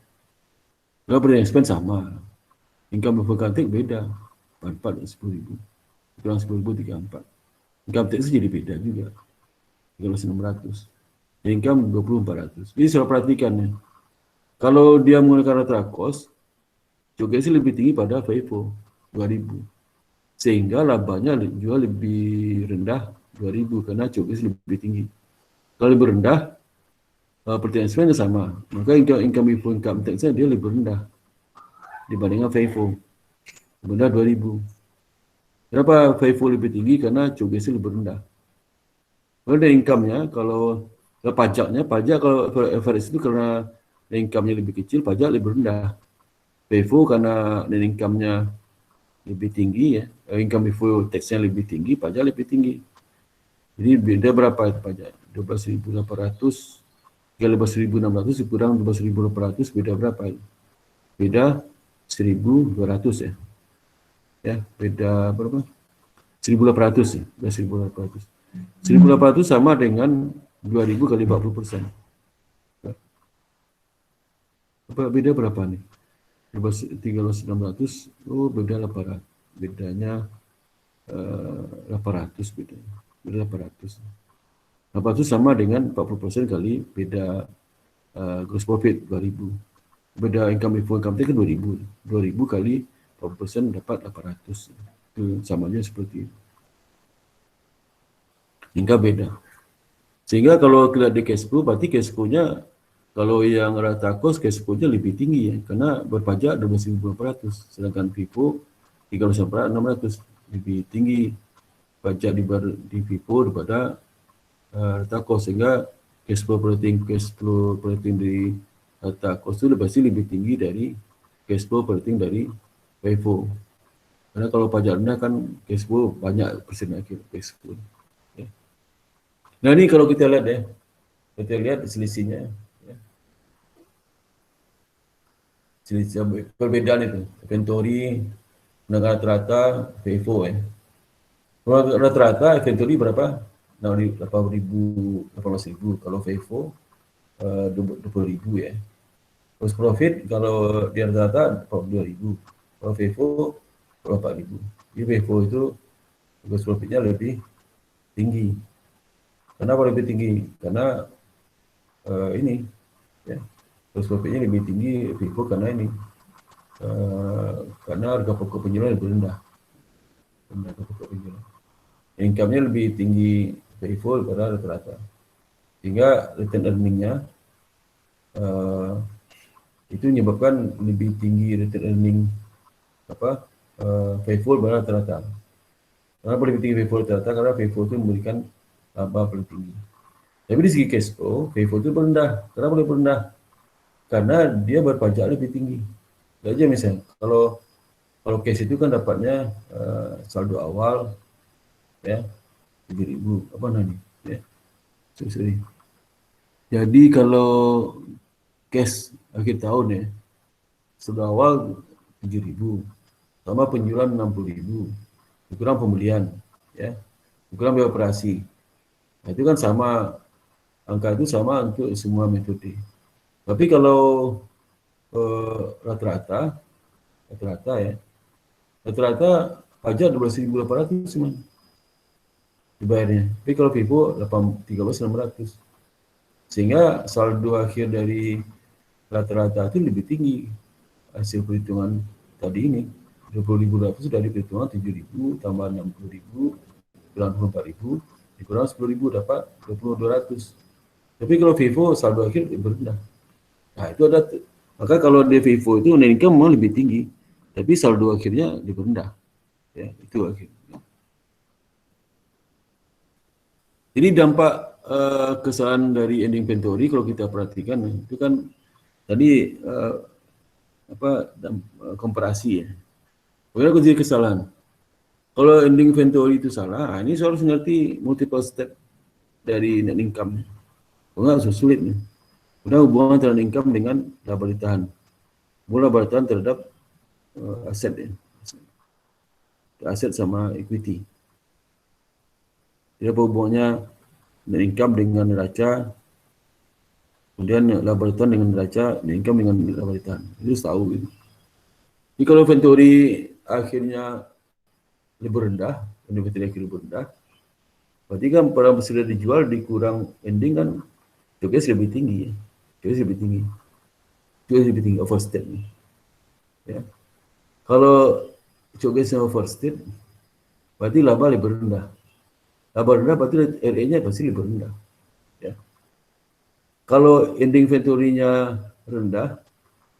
Kalau operating expense sama. Income before income tax beda. 44 10.000. Kurang 10.000 34. Income tax jadi beda juga. 3.600. Income 2400. Jadi saya perhatikan ya. Kalau dia menggunakan rata cost, COGS lebih tinggi pada FIFO 2.000. Sehingga labanya jual lebih rendah 2.000 karena COGS lebih tinggi. Kalau lebih rendah, pertanyaan expense sama. Maka income before income tax-nya dia lebih rendah dibandingkan FIFO. Rendah 2.000. Kenapa FIFO lebih tinggi? Karena COGS lebih rendah. Kalau ada income-nya, kalau pajaknya, pajak kalau average itu karena income-nya lebih kecil, pajak lebih rendah. FIFO karena income-nya lebih tinggi ya, income before tax-nya lebih tinggi, pajak lebih tinggi. Jadi beda berapa itu pajak? 12.800, 13.600 kurang 12.800 beda berapa? Beda 1.200 ya. Ya, beda berapa? 1.800 ya, 1.800. 1.800 sama dengan 2.000 kali 40%. Apa beda berapa nih? 3.600, oh beda 800. Bedanya 800 bedanya. Beda 800. 800 sama dengan 40% kali beda gross profit 2.000. Beda income before income tax kan 2.000. 2.000 kali 40% dapat 800. Itu samanya seperti itu. Hingga beda. Sehingga kalau kita di cash flow, berarti cash flow-nya kalau yang rata cost cash flow-nya lebih tinggi ya, karena berpajak 12.400, sedangkan FIFO 3.600 lebih tinggi pajak di FIFO daripada rata cost, sehingga cash flow operating di rata cost itu pasti lebih tinggi dari cash flow operating dari FIFO. Karena kalau pajak rendah kan cash flow banyak persen akhir cash flow. Ya. Nah ini kalau kita lihat ya, kita lihat selisihnya. Perbedaan itu inventory rata-rata FIFO ya. Rata-rata inventory berapa? 18.000 kalau FIFO 20.000 ya. Gross profit kalau di rata-rata 42.000. Kalau FIFO 4.000. Jadi FIFO itu gross profitnya lebih tinggi. Kenapa lebih tinggi? Karena ini ya, gross profitnya lebih tinggi FIFO karena ini karena harga pokok penjualan lebih rendah. Harga pokok penjualan. Income-nya lebih tinggi FIFO daripada rata-rata. Sehingga return earning-nya itu menyebabkan lebih tinggi return earning FIFO daripada rata-rata. Kenapa lebih tinggi FIFO rata-rata? Karena FIFO itu memberikan laba paling tinggi. Tapi di segi cash flow, FIFO itu rendah. Kenapa lebih rendah? Karena dia berpajak lebih tinggi. Aja misalnya, kalau cash itu kan dapatnya saldo awal ya 7.000 apa namanya ya. Sorry. Jadi kalau cash akhir tahun ya saldo awal 7.000 sama penjualan 60.000 dikurang pembelian ya dikurang biaya operasi. Nah, itu kan sama angka itu sama untuk semua metode. Tapi kalau rata-rata ya rata-rata pajak 12.800 cuma dibayarnya. Tapi kalau FIFO 13.600. Sehingga saldo akhir dari rata-rata itu lebih tinggi. Hasil perhitungan tadi ini 20.200 sudah diperhitungan 7.000 tambah 60.000 kurang 24.000 dikurang 10.000 dapat 20.200. Tapi kalau FIFO saldo akhir lebih rendah. Nah itu ada, maka kalau di FIFO itu net income memang lebih tinggi, tapi saldo akhirnya lebih rendah. Ya, itu akhirnya. Jadi dampak kesalahan dari ending inventory kalau kita perhatikan itu kan tadi komparasi ya. Bagaimana kunci kesalahan? Kalau ending inventory itu salah, ini harus ngerti multiple step dari net income. Enggak sulit nih. Kemudian hubungan antara income dengan laba ditahan. Laba ditahan terhadap aset ya. Aset sama equity. Jadi apa hubungannya net income dengan neraca, kemudian laba ditahan dengan neraca, net income dengan laba ditahan. Itu harus tahu gitu. Jadi kalau inventory akhirnya lebih rendah, inventory akhirnya lebih rendah, berarti kan barang sudah dijual dikurang ending kan tugas lebih tinggi ya. Tugas lebih tinggi overstate nih. Ya. Kalau tugasnya overstate berarti laba lebih rendah. Laba rendah berarti RE-nya pasti lebih rendah. Ya. Kalau ending inventory-nya rendah,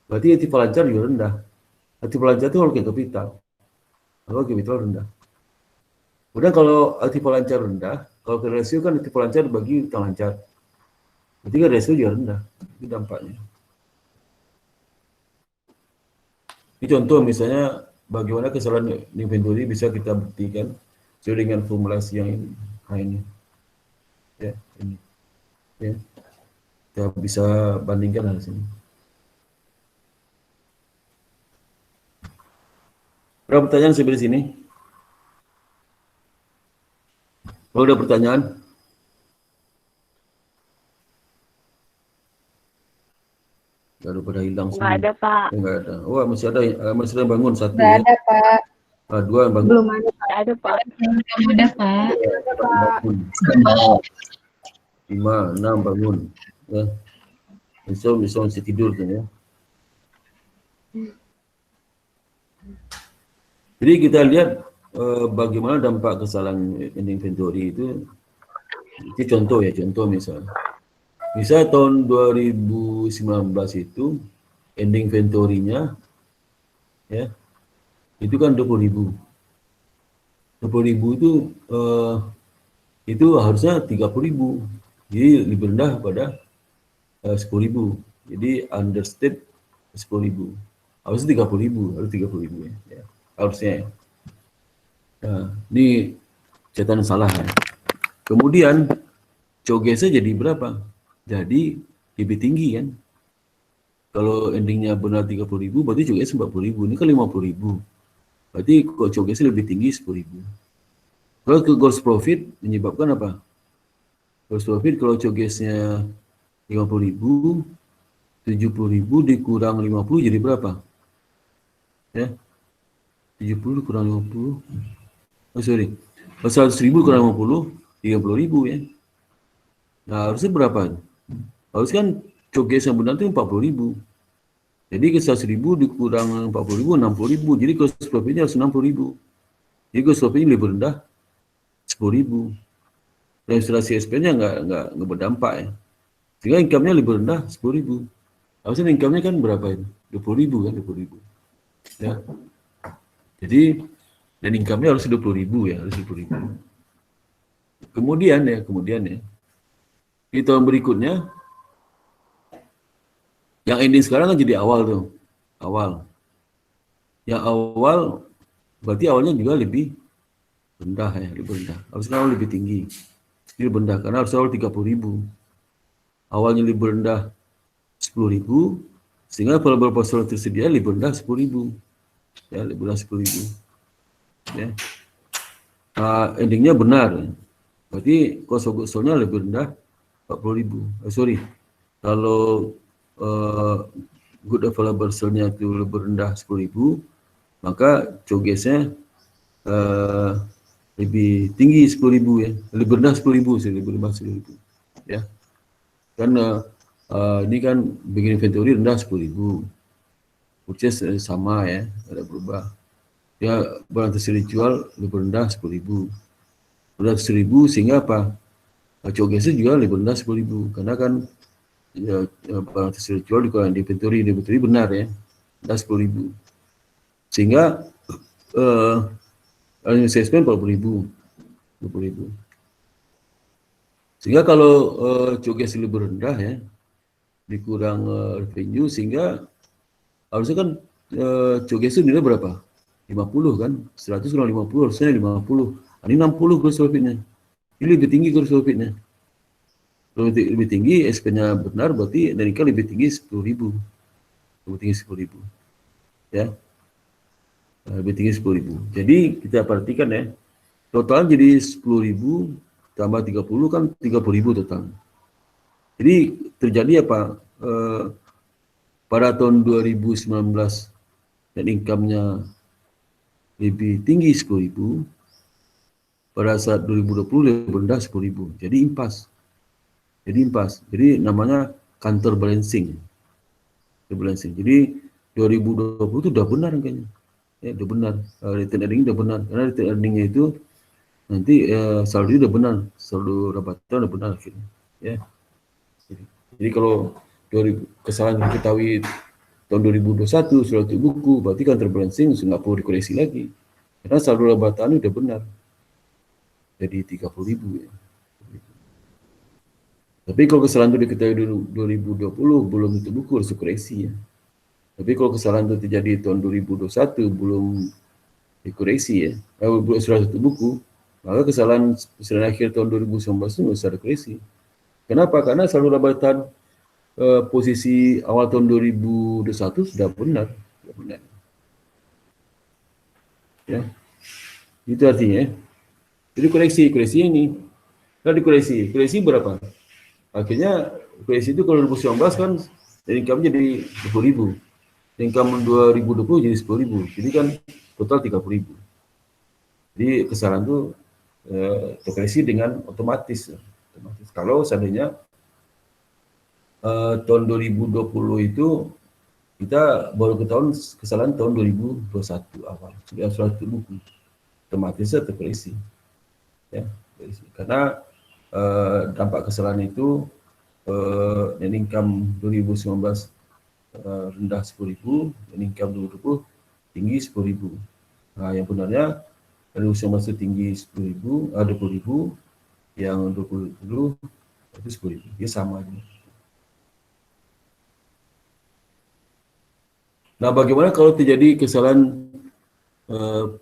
berarti aktif lancar juga rendah. Aktif lancar itu kalau kapital. Kalau kapital rendah. Kemudian kalau aktif lancar rendah, kalau rasio kan aktif lancar bagi utang lancar. Berarti kan rasio juga rendah. Itu dampaknya. Ini contoh misalnya bagaimana kesalahan inventory bisa kita buktikan sesuai dengan formulasi yang ini. Nah ini. Ya, ini. Ya. Kita bisa bandingkan hal sini. Berapa pertanyaan sampai di sini? Kalau ada pertanyaan? Baru pada hilang semua. Nggak ada, Pak. Enggak ada. Wah, masih ada bangun satu. Nggak ada, Pak. Dua yang bangun. Belum ada. Nggak ada, Pak. Belum ada, Pak. Bangun. 5, 6 bangun. Ya. Besok masih tidur kan ya. Jadi kita lihat bagaimana dampak kesalahan inventory itu. Itu contoh ya, contoh misalnya. Misal tahun 2019 itu ending inventory-nya ya itu kan 20.000. 20.000 itu harusnya 30.000. Jadi lebih rendah pada 10.000. Jadi understate 10.000. Harusnya 30.000, harus 30.000 ya. Harusnya. Nah, ini catatan salah ya. Kemudian COGS-nya jadi berapa? Jadi lebih tinggi kan. Kalau endingnya benar 30.000, berarti COGS 40.000. Ini kan 50.000. Berarti kok COGS lebih tinggi 10.000. Kalau ke gross profit menyebabkan apa? Gross profit kalau COGS-nya 50.000, 70.000 dikurang 50 jadi berapa? Ya. 70 kurang 50. Oh sorry. 100.000 kurang 50, 30.000 ya. Nah harusnya berapa? Harusnya kan coges yang benar itu 40.000. Jadi ke 100.000 dikurang 40.000, 60.000. Jadi cost profitnya harus 60.000. Jadi cost profitnya lebih rendah 10.000. Registrasi SP-nya nggak berdampak ya. Sehingga income-nya lebih rendah 10.000. Harusnya income-nya kan berapa itu? 20.000 kan, 20.000. Ya. Jadi dan income-nya harus 20.000 ya, harus 20.000. Kemudian ya, di tahun berikutnya, yang ending sekarang kan jadi awal tuh, awal. Yang awal, berarti awalnya juga lebih rendah ya, lebih rendah. Harusnya awal lebih tinggi, ini lebih rendah, karena harus awal 30.000. Awalnya lebih rendah 10.000, sehingga available portfolio tersedia lebih rendah 10.000. Ya, lebih rendah 10.000. Ya. Endingnya benar. Berarti cost of goods sold-nya lebih rendah 40.000. Kalau good available sale-nya itu lebih rendah 10.000, maka cogesnya lebih tinggi 10.000 ya. Lebih rendah 10.000 sih, lebih rendah 10.000. Ya. Karena ini kan bikin inventory rendah 10.000. Purchase sama ya, tidak berubah. Ya, barang tersedia jual lebih rendah 10.000. Rendah 10.000 sehingga apa? Cogesnya juga lebih rendah 10.000. Karena kan ya, barang tersedia jual dikurang di inventory benar ya, rendah 10.000. Sehingga assessment 40.000, 20.000. Sehingga kalau coges lebih rendah ya, dikurang revenue, sehingga harusnya kan coges itu nilai berapa? 50 kan? 100 kurang 50 harusnya 50. Ini 60 gross profitnya. Ini lebih tinggi gross profitnya. Kalau lebih tinggi, SP-nya benar, berarti Danika lebih tinggi 10.000. Lebih tinggi 10.000. Ya. Lebih tinggi 10.000. Jadi kita perhatikan ya, total jadi 10.000 tambah 30 kan 30.000 total. Jadi terjadi apa? Pada tahun 2019 net income-nya lebih tinggi 10.000, pada saat 2020 lebih rendah 10.000. Jadi impas. Jadi namanya counter balancing. Jadi 2020 itu udah benar kayaknya. Ya, udah benar. Return earning udah benar. Karena return earning-nya itu nanti saldo udah benar. Saldo rabatan udah benar akhirnya. Ya. Jadi kalau kesalahan diketahui tahun 2021 sudah tutup buku, berarti counter balancing nggak perlu dikoreksi lagi. Karena saldo rabatan udah benar. Jadi 30.000 ya. Tapi kalau kesalahan itu diketahui 2020 belum tutup buku harus dikoreksi ya. Tapi kalau kesalahan itu terjadi tahun 2021 belum dikoreksi ya, sudah tutup buku, maka kesalahan akhir tahun 2019 itu nggak usah dikoreksi. Kenapa? Karena saldo rabatan posisi awal tahun 2021 sudah benar. Ya. Itu artinya. Jadi koreksi ini. Kalau dikoreksi berapa? Akhirnya koreksi itu kalau 2019 kan income jadi 20.000. Income 2020 jadi 10.000. Jadi kan total 30.000. Jadi kesalahan itu terkoreksi dengan otomatis. Kalau seandainya tahun 2020 itu kita baru ketahuan kesalahan tahun 2021 awal sudah buku, otomatisnya terkoreksi ya, karena dampak kesalahan itu net income 2019 rendah 10.000, net income 2020 tinggi 10.000. Nah yang benarnya 2019 itu tinggi 10.000, 20.000, yang 2020 itu 10.000, dia sama aja. Nah, bagaimana kalau terjadi kesalahan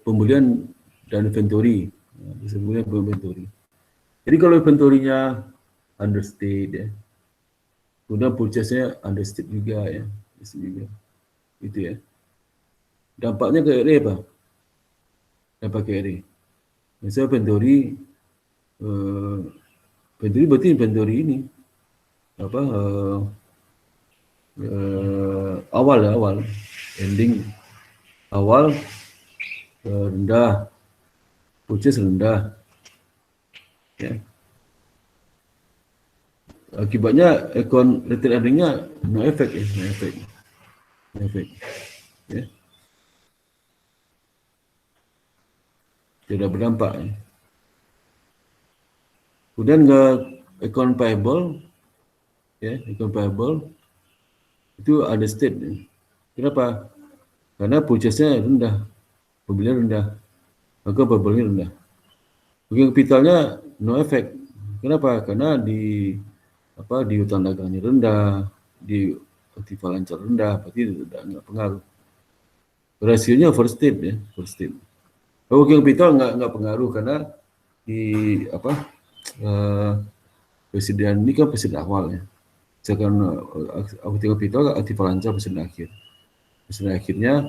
pembelian dan inventory? Disebutnya inventory. Jadi kalau inventory-nya understate ya, kemudian purchase-nya understate juga ya, itu ya. Dampaknya ke RE apa? Dampak ke RE. Misalnya inventory berarti inventory ini apa? Awal ending awal rendah, purchase rendah. Ya. Akibatnya retail earningnya no effect ya, no effect. No effect. Ya. Tidak berdampak. Ya. Kemudian ke account payable, ya, account payable itu ada state. Ya. Kenapa? Karena purchase-nya rendah, pembelian rendah, maka payable-nya rendah. Working capitalnya no effect. Kenapa? Karena di utang dagangnya rendah, di aktiva lancar rendah, berarti tidak pengaruh. Rasionya overstate ya, overstate. Working capital nggak pengaruh karena di presiden ini kan presiden awal ya. Sedangkan working capital aktiva lancar presiden akhir. Presiden akhirnya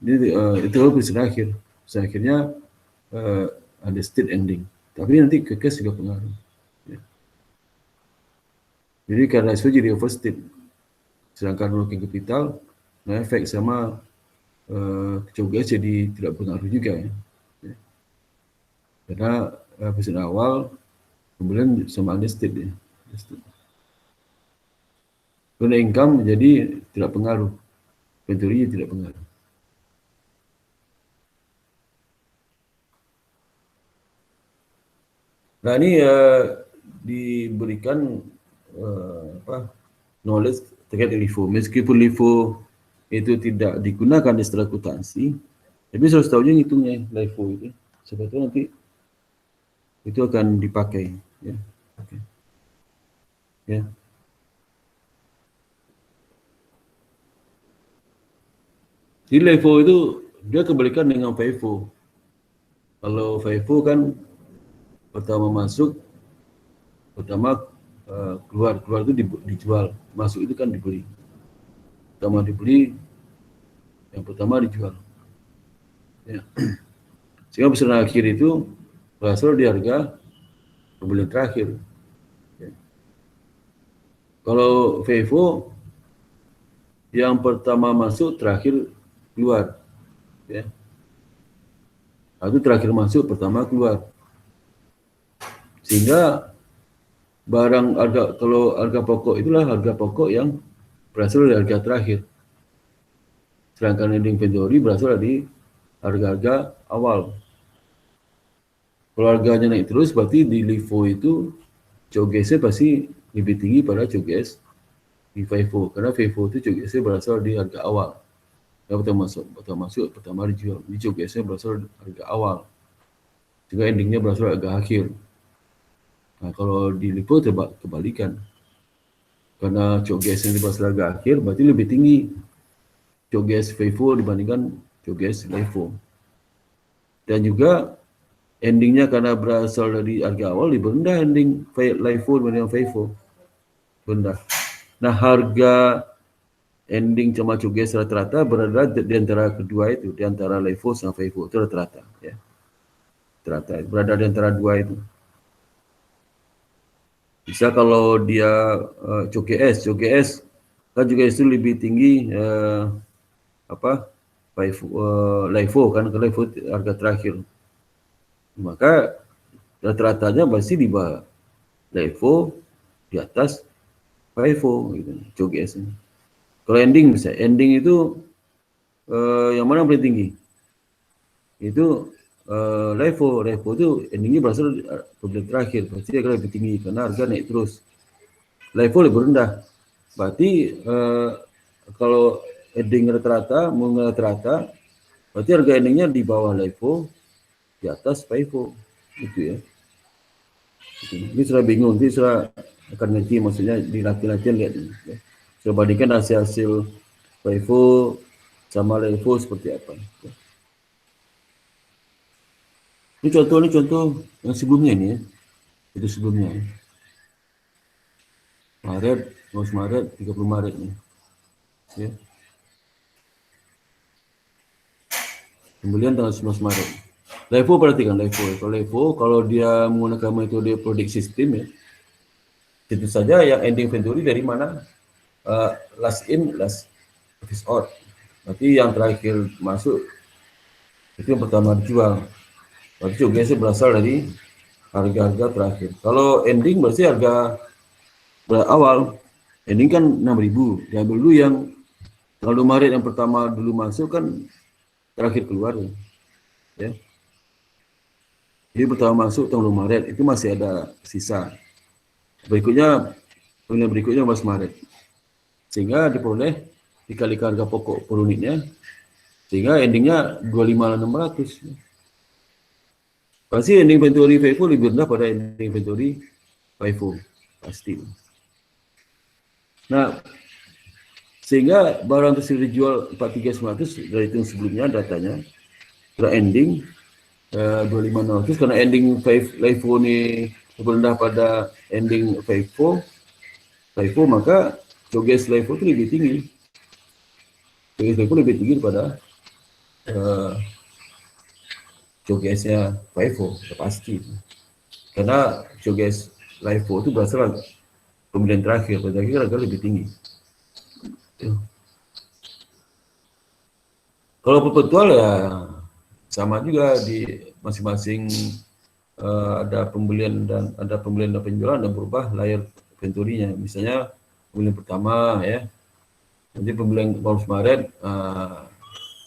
itu presiden akhir. Presiden akhirnya ada state ending. Tapi nanti ke cash juga pengaruh. Ya. Jadi karena itu jadi overstate. Sedangkan working capital no efek sama kecogas jadi tidak pengaruh juga ya. Ya. Karena presiden awal kemudian sama state ya. Karena income jadi tidak pengaruh. Inventory tidak pengaruh. Nah ini diberikan knowledge terkait LIFO. Meskipun LIFO itu tidak digunakan di setelah akuntansi, tapi harus tahu ngitungnya LIFO itu. Sebetulnya nanti itu akan dipakai. Ya. Okay. Ya. Di LIFO itu dia kebalikan dengan FIFO. Kalau FIFO kan pertama masuk, pertama keluar itu dijual, masuk itu kan dibeli. Pertama dibeli, yang pertama dijual. Ya. Sehingga pesanan akhir itu berasal di harga pembelian terakhir. Ya. Kalau FIFO yang pertama masuk terakhir keluar. Ya. Itu terakhir masuk, pertama keluar. Sehingga barang kalau harga pokok itulah harga pokok yang berasal dari harga terakhir. Sedangkan ending inventory berasal dari harga-harga awal. Kalau harganya naik terus, berarti di LIFO itu COGS-nya pasti lebih tinggi pada COGS di FIFO. Karena FIFO itu COGS-nya berasal di harga awal. Yang pertama masuk, pertama dijual. Ini COGS-nya berasal dari harga awal. Sehingga endingnya berasal dari harga akhir. Nah, kalau di LIFO kebalikan. Karena COGS yang berasal dari harga akhir, berarti lebih tinggi COGS FIFO dibandingkan COGS LIFO. Dan juga endingnya karena berasal dari harga awal lebih rendah ending LIFO dibandingkan FIFO. Rendah. Nah, harga ending sama COGS rata-rata berada di antara kedua itu, di antara LIFO sama FIFO itu rata-rata. Ya. Rata-rata berada di antara dua itu. Bisa kalau dia COGS kan juga itu lebih tinggi LIFO kan, kalau LIFO harga terakhir. Maka rata-ratanya pasti di bawah LIFO, di atas FIFO gitu, COGS. Kalau ending bisa, ending itu yang mana paling tinggi? Itu LIFO itu endingnya berasal dari pembelian terakhir, pasti dia akan lebih tinggi karena harga naik terus. LIFO lebih rendah, berarti kalau ending rata-rata, berarti harga endingnya di bawah LIFO, di atas FIFO, gitu ya. Ini sudah bingung, nanti sudah akan ngerti maksudnya di latihan lihat ini. Ya. Saya bandingkan hasil FIFO sama LIFO seperti apa. Ya. Ini contoh yang sebelumnya ini ya. Itu sebelumnya ya. Maret, 30 Maret nih. Ya. Pembelian tanggal 19 Maret. LIFO perhatikan LIFO. Kalau LIFO, kalau dia menggunakan metode predict system ya, tentu saja yang ending inventory dari mana? Last in, last office out. Berarti yang terakhir masuk itu yang pertama dijual. Berarti showcase berasal dari harga-harga terakhir. Kalau ending berarti harga awal. Ending kan 6.000. Diambil dulu yang kalau Maret yang pertama dulu masuk kan terakhir keluar. Ya. Jadi pertama masuk tahun Maret itu masih ada sisa. Berikutnya Mas Maret. Sehingga diperoleh dikalikan harga pokok per unitnya. Sehingga endingnya 25.600. Pasti ending inventory FIFO lebih rendah pada ending inventory FIFO. Pasti. Nah, sehingga barang tersebut dijual 43.900 dari hitung sebelumnya datanya. Setelah ending 25.600 karena ending FIFO ini lebih rendah pada ending FIFO, maka showcase FIFO itu lebih tinggi. Showcase FIFO lebih tinggi daripada showcase-nya FIFO, pasti. Karena showcase FIFO itu berasal pembelian terakhir, harga lebih tinggi. Kalau perpetual ya sama juga di masing-masing ada pembelian dan penjualan dan berubah layar inventory-nya. Misalnya pembelian pertama ya, nanti pembelian bulan Maret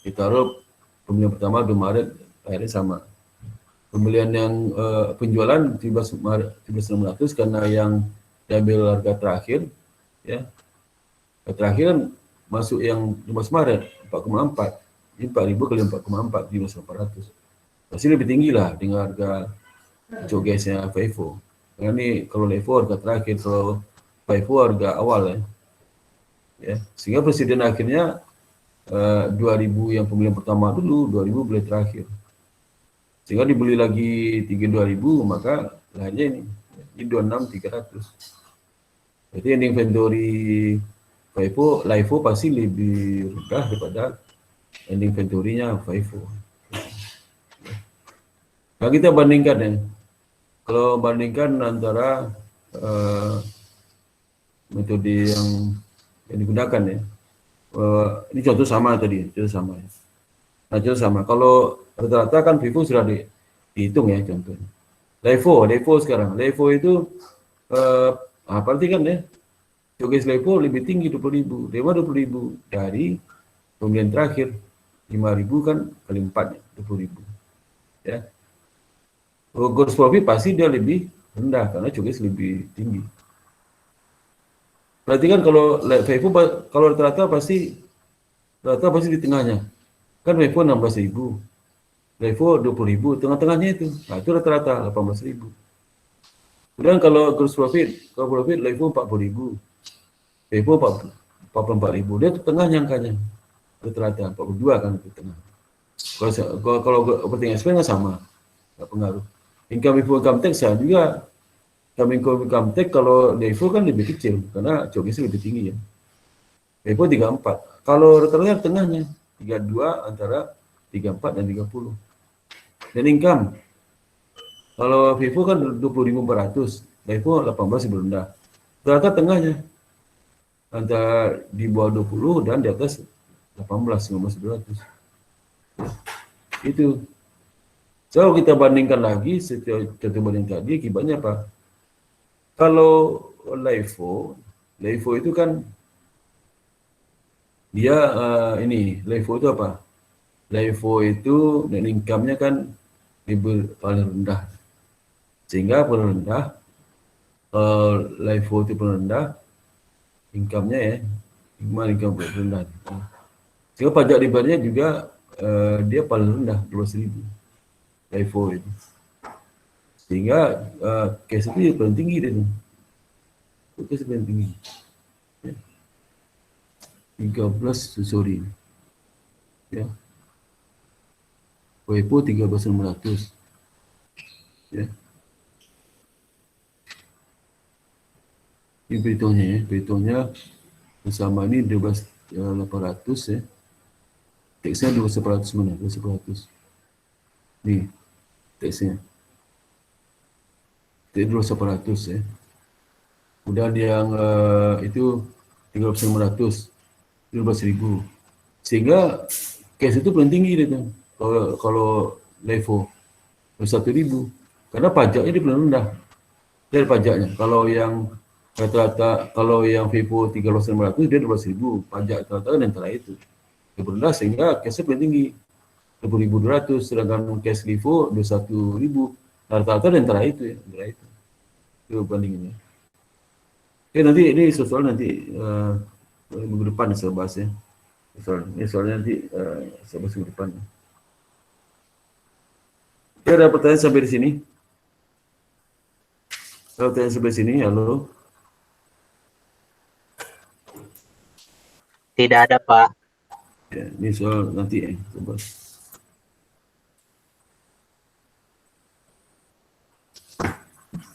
ditaruh pembelian pertama 2 Maret layarnya sama. Pembelian yang penjualan 17 Maret 17.600 karena yang diambil harga terakhir ya. Harga terakhir kan masuk yang 15 Maret 4,4. Ini 4.000 kali 4,4 17.400. Pasti lebih tinggi lah dengan harga showcase-nya FIFO. Karena ini kalau FIFO harga terakhir, kalau FIFO harga awal ya. Ya, sehingga presiden akhirnya 2.000 yang pembelian pertama dulu, 2.000 beli terakhir. Sehingga dibeli lagi 32.000, maka lahirnya ini 26.300. Berarti yang inventory LIFO pasti lebih rendah daripada ending inventory-nya FIFO. Nah, kita bandingkan ya. Kalau bandingkan antara metode yang digunakan ya. Ini contoh sama tadi, contoh sama ya. Nah, contoh sama. Kalau rata-rata kan FIFO sudah dihitung ya contohnya. LIFO sekarang. LIFO itu perhatikan ya. Showcase LIFO lebih tinggi 20.000. Dewa 20.000 dari pembelian terakhir 5.000 kan kali 4 ya, 20.000. Ya. Gross profit pasti dia lebih rendah karena showcase lebih tinggi. Berarti kan kalau FIFO kalau rata-rata pasti di tengahnya. Kan FIFO 16.000. LIFO 20.000, tengah-tengahnya itu. Nah, itu rata-rata 18.000. Kemudian kalau gross profit, LIFO 40.000. FIFO 44.000. Dia itu tengahnya angkanya. Rata-rata 42 kan itu tengah. Kalau operating expense sama. Enggak pengaruh. Income before income tax ya juga. Income tax kalau LIFO kan lebih kecil karena showcase lebih tinggi ya. LIFO 34. Kalau rata-rata tengahnya 32 antara 34 dan 30. Dan income. Kalau FIFO kan 20.400, LIFO 18 lebih rendah. Rata tengahnya antara di bawah 20 dan di atas 19.200. Itu. So kita bandingkan lagi contoh banding tadi, akibatnya apa? Kalau LIFO itu kan dia LIFO itu apa? LIFO itu net income-nya kan paling rendah. Sehingga paling rendah LIFO itu paling rendah income-nya ya. Income paling rendah. Sehingga pajak dibayarnya juga dia paling rendah 12.000. LIFO itu. Sehingga cash itu paling tinggi dia tu. Cash paling tinggi. Ya. 13 sorry. Ya. WIPO 13.600. Ya. Ini perhitungnya ya. Perhitungnya bersama ini 12.800 ya. Teksnya 12.800 mana? 12.800. Nih. Teksnya. Teks 12.800 ya. Kemudian yang itu 13.500. 12.000. Sehingga case itu paling tinggi dia tuh. Kalau LIFO 1.000. Karena pajaknya dia paling rendah dari pajaknya. Kalau yang rata-rata, kalau yang FIFO 3.500 dia 12.000. Pajak rata-rata kan antara itu. Dia rendah sehingga case-nya paling tinggi. 20.200, sedangkan case LIFO 21.000. Rata-rata antara itu ya. Antara itu. Itu bandingannya. Oke, nanti ini soal nanti minggu depan saya bahas ya. Soalnya nanti saya bahas minggu depan. Ya, ada pertanyaan sampai di sini? Kalau pertanyaan sampai sini, halo? Tidak ada, Pak. Ya, ini soal nanti ya. Coba.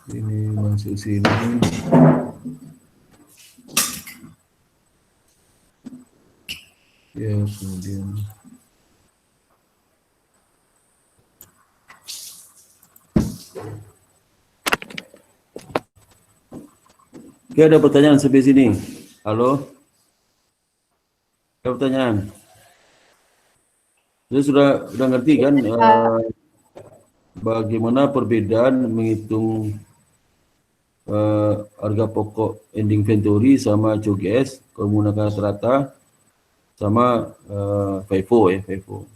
Ini masuk sini. Ya, kemudian. Oke, ada pertanyaan sampai sini. Halo? Ada pertanyaan? Saya sudah ngerti kan bagaimana perbedaan menghitung harga pokok ending inventory sama COGS kalau menggunakan rata sama FIFO ya, FIFO.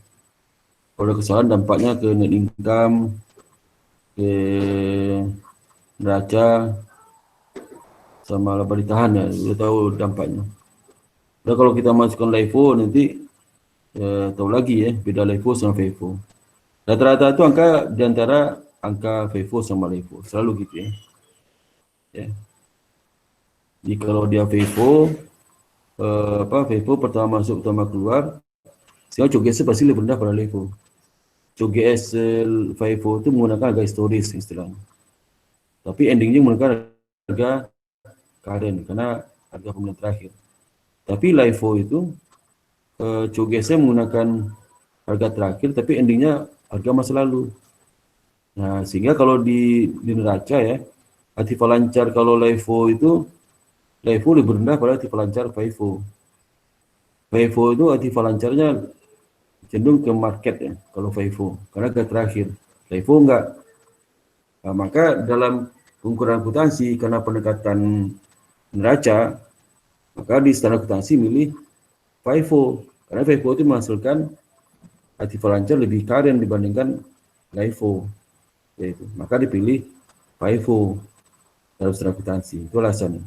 Kalau ada kesalahan dampaknya ke net income, ke neraca, sama laba ditahan ya, sudah tahu dampaknya. Dan kalau kita masukkan LIFO nanti tahu lagi ya, beda LIFO sama FIFO. Rata-rata itu angka di antara angka FIFO sama LIFO, selalu gitu ya. Ya. Jadi kalau dia FIFO, FIFO pertama masuk pertama keluar, sehingga COGS pasti lebih rendah pada LIFO. COGS FIFO itu menggunakan harga historis istilahnya. Tapi endingnya menggunakan harga current karena harga pembelian terakhir. Tapi LIFO itu COGS-nya menggunakan harga terakhir, tapi endingnya harga masa lalu. Nah, sehingga kalau di neraca ya, aktiva lancar kalau LIFO itu lebih rendah pada aktiva lancar FIFO. FIFO itu aktiva lancarnya cenderung ke market ya, kalau FIFO, karena harga terakhir. LIFO enggak. Nah, maka dalam pengukuran akuntansi karena pendekatan neraca, maka di standar akuntansi milih FIFO, karena FIFO itu menghasilkan aktiva lancar lebih current dibandingkan LIFO, yaitu maka dipilih FIFO dalam standar akuntansi. Itu alasannya.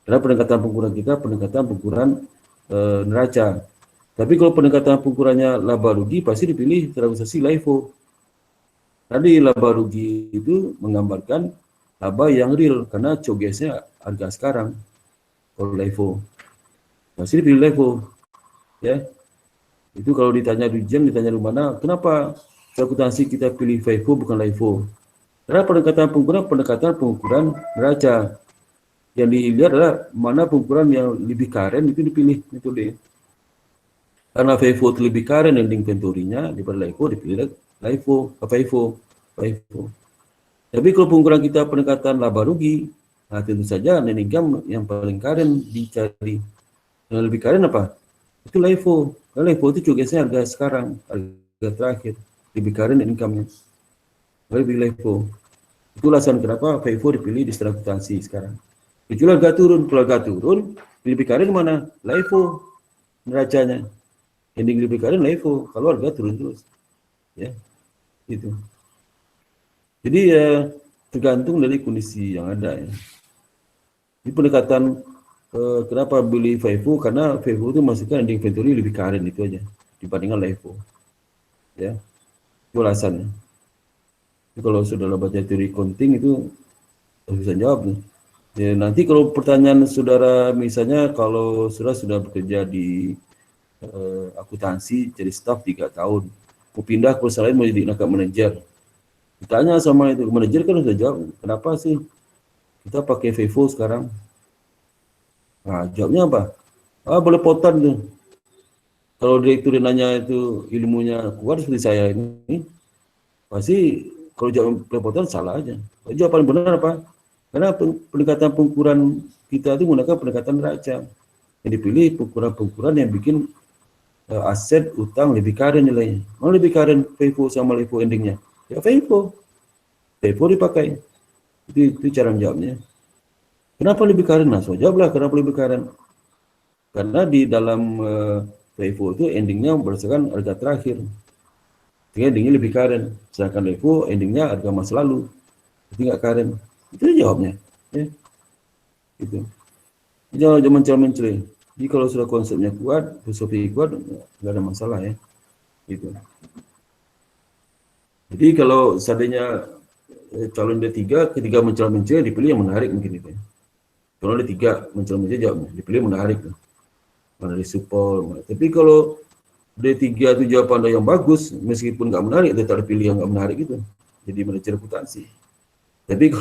Karena pendekatan pengukuran kita pendekatan pengukuran neraca. Tapi kalau pendekatan pengukurannya laba rugi pasti dipilih standar akuntansi LIFO. Tadi laba rugi itu menggambarkan laba yang real karena COGS-nya harga sekarang. Kalau LIFO pasti dipilih LIFO ya. Itu kalau ditanya di ujian, ditanya di mana, kenapa akuntansi kita pilih FIFO bukan LIFO? Karena pendekatan pengukuran neraca. Yang dilihat adalah mana pengukuran yang lebih current itu dipilih, itu deh. Karena FIFO itu lebih current ending inventory-nya daripada LIFO, dipilih FIFO. Tapi kalau pengukuran kita pendekatan laba rugi, nah tentu saja net income yang paling current dicari. Yang lebih current apa? Itu LIFO. Karena LIFO itu COGS-nya harga sekarang, harga terakhir, lebih current net income-nya. Lebih LIFO. Itu alasan kenapa FIFO dipilih di standar akuntansi sekarang. Kecuali harga turun, kalau harga turun, lebih current mana? LIFO neracanya. Ending lebih current LIFO, kalau harga turun terus. Ya, itu. Jadi ya tergantung dari kondisi yang ada ya. Di pendekatan kenapa beli FIFO, karena FIFO itu masukkan ending inventory lebih current itu aja dibandingkan LIFO. Ya, itu alasannya. Jadi kalau sudah baca teori accounting itu bisa jawab nih. Ya, nanti kalau pertanyaan saudara misalnya kalau saudara sudah bekerja di akuntansi jadi staff 3 tahun, mau pindah ke perusahaan lain mau jadi account manager, ditanya sama itu manajer kan sudah jawab, kenapa sih kita pakai FIFO sekarang? Nah, jawabnya apa? Boleh potan tuh. Kalau direktur nanya itu ilmunya kuat seperti saya ini, pasti kalau jawab pelepotan salah aja. Jawaban benar apa? Karena pendekatan pengukuran kita itu menggunakan pendekatan neraca. Yang dipilih pengukuran yang bikin aset, utang lebih current nilainya. Mana lebih current FIFO sama LIFO endingnya? Ya FIFO. FIFO dipakai. Itu cara menjawabnya. Kenapa lebih current? Nah, so jawablah kenapa lebih current. Karena di dalam FIFO itu endingnya berdasarkan harga terakhir. Sehingga endingnya lebih current. Sedangkan LIFO endingnya harga masa lalu. Jadi nggak current. Itu jawabnya. Ya. Gitu. Jangan mencela-mencela. Jadi kalau sudah konsepnya kuat, filosofi kuat, nggak ada masalah ya. Gitu. Jadi kalau seandainya calon D3, ketika mencela-mencela dipilih yang menarik mungkin itu. Ya. Kalau ada 3 mencela-mencela jawabnya, dipilih yang menarik. Mana disupport. Tapi kalau D3 itu jawaban yang bagus, meskipun nggak menarik, tetap dipilih yang nggak menarik itu. Jadi mencari reputasi. Tapi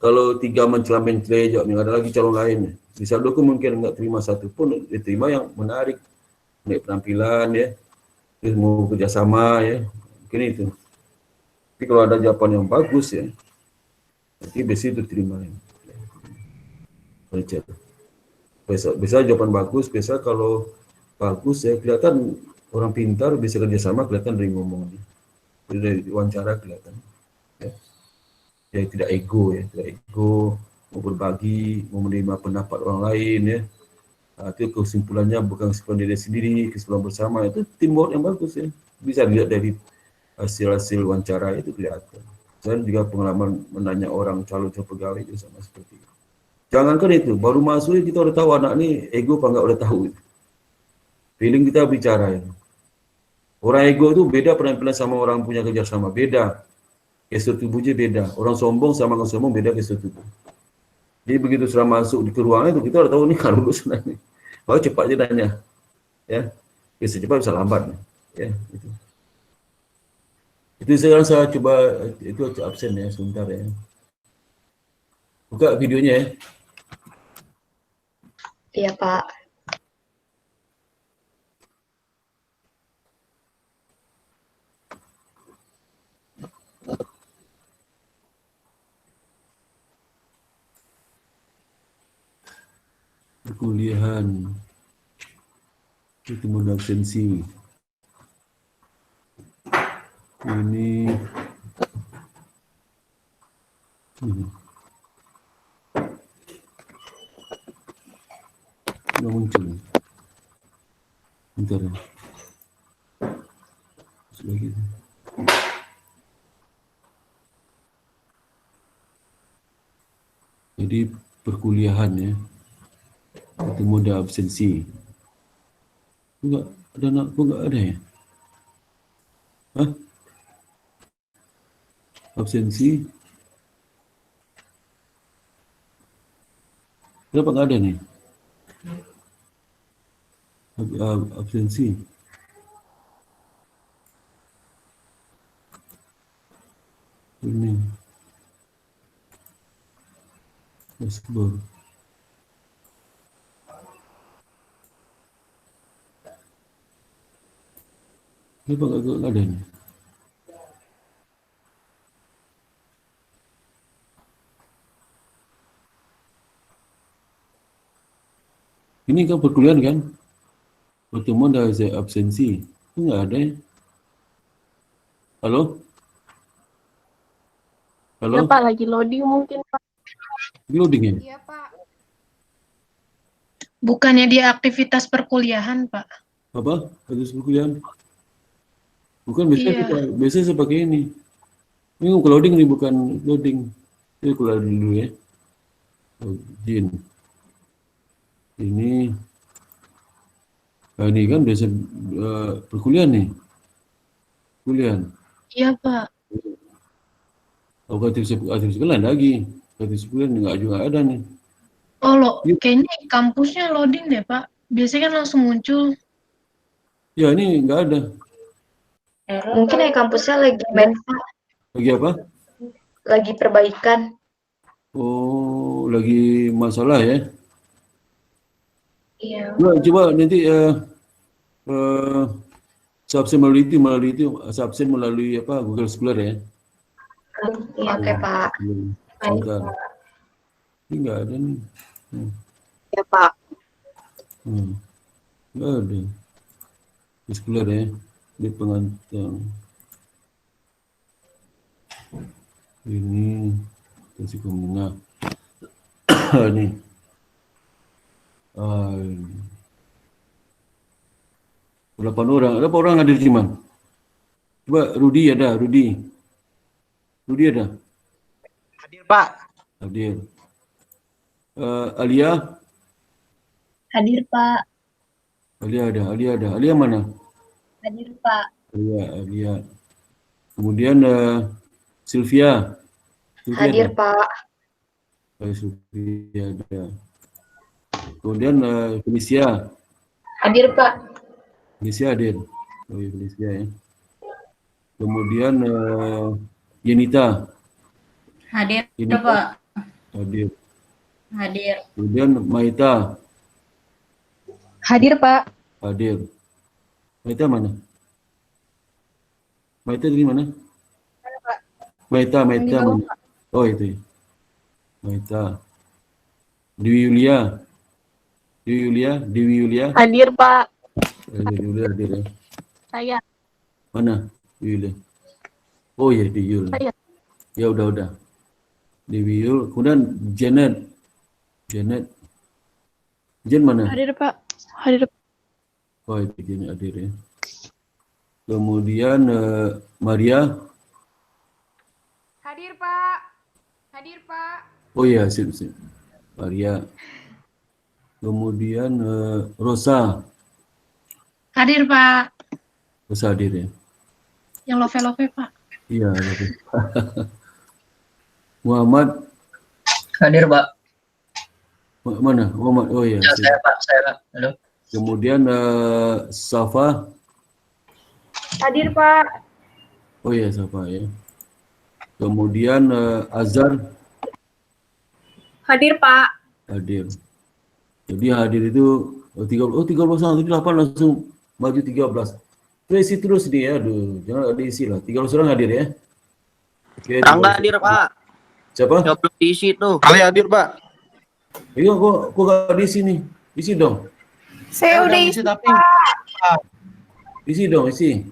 kalau 3 mencela-mencela jawabnya, ada lagi calon lain. Di saldo mungkin nggak terima satu pun, diterima yang menarik. Naik penampilan ya, terus mau kerjasama ya, mungkin itu. Tapi kalau ada jawaban yang bagus ya, nanti biasanya itu terima ya. Bisa jawaban bagus, biasa kalau bagus ya kelihatan orang pintar bisa kerjasama, kelihatan dari ngomongnya, dari wawancara kelihatan. Ya. Ya tidak ego ya, tidak ego, mau berbagi, mau menerima pendapat orang lain ya. Nah, itu kesimpulannya bukan kesimpulan diri sendiri, kesimpulan bersama, itu teamwork yang bagus ya. Bisa dilihat dari hasil-hasil wawancara itu kelihatan. Dan juga pengalaman menanya orang calon-calon pegawai itu sama seperti itu. Jangankan itu, baru masuk kita udah tahu anak ini ego apa enggak, udah tahu. Feeling kita bicara ya. Orang ego itu beda penampilan sama orang punya kerjasama, beda. Gestur tubuhnya beda. Orang sombong sama orang sombong beda gestur tubuh. Jadi begitu sudah masuk di ruangan itu kita udah tahu ini kalau lulus nanti. Baru cepat aja tanya. Ya. Bisa cepat bisa lambat. Ya, itu. Itu sekarang saya coba itu absen ya sebentar ya. Buka videonya ya. Iya, Pak. Perkuliahan. Itu mode absensi. Ini nggak muncul. Bentar ya. Lagi. Jadi perkuliahan ya. Itu mode absensi. Enggak ada anak pun enggak ada ya. Hah? Absensi. Kenapa enggak ada nih? Absensi. Ini. Dashboard. Kenapa enggak ada nih? Ini kan perkuliahan kan? Pertemuan dah saya absensi. Itu enggak ada ya? Halo? Halo? Ya Pak, lagi loading mungkin Pak. Loading ya? Iya Pak. Bukannya dia aktivitas perkuliahan, Pak? Apa? Habis perkuliahan? Bukan, Iya. biasanya saya pakai ini. Ini loading nih, bukan loading. Ini keluar dulu ya. Login. Ini. Nah, ini kan biasa perkuliahan nih. Perkuliahan. Iya, Pak. Oh, aktif sekolah lagi. Aktif sekolah enggak juga ada nih. Oh, kayaknya kampusnya loading deh, Pak. Biasanya kan langsung muncul. Ya, ini enggak ada. Mungkin ya kampusnya lagi main, Pak. Lagi apa? Lagi perbaikan. Oh, lagi masalah ya. Iya. Coba nanti subsen subsen melalui apa Google Scholar ya. Oke, Pak. Sebentar. Ini enggak ada nih. Ya, Pak. Enggak ada. Muskuler ya. Di pengantar. Ini tensi pemenang. Nih. Berapa orang hadir Ciman? Coba Rudi ada. Rudi ada? Hadir, Pak. Hadir. Alia? Hadir, Pak. Alia ada. Alia mana? Hadir, Pak. Alia. Kemudian Sylvia. Hadir, ada? Pak. Sylvia ada. Kemudian Felicia. Hadir, Pak. Felicia hadir. Oh iya, Felicia ya. Kemudian Yenita. Hadir, Yenita. Pak. Hadir. Hadir. Kemudian Maita. Hadir, Pak. Hadir. Maita mana? Maita dari mana? Maita mana? Oh itu ya. Maita. Dewi Yulia. Hadir, Pak. Dewi Yulia hadir ya. Saya. Mana? Dewi Yulia. Oh iya, Dewi Yul. Saya. Ya udah. Dewi Yul. Kemudian Janet. Jen mana? Hadir, Pak. Hadir. Oh itu Janet hadir ya. Kemudian Maria. Hadir, Pak. Oh iya, sip. Maria. Kemudian Rosa. Hadir, Pak. Rosa hadir ya. Yang love, Pak. Iya. Hadir. Muhammad. Hadir, Pak. Mana? Muhammad. Oh iya. Ya, saya, Pak. Halo. Kemudian Safa. Hadir, Pak. Oh iya, Safa ya. Kemudian Azhar. Hadir, Pak. Hadir. Jadi hadir itu 13 tadi 8 langsung maju 13. Isi terus nih ya, aduh, jangan ada isi lah. 13 orang hadir ya. Oke, Rangga hadir, Pak. Siapa? Nggak belum diisi tuh. Kali hadir, Pak. Iya, kok gak diisi nih? Isi dong. Saya udah isi, tapi Isi dong, isi.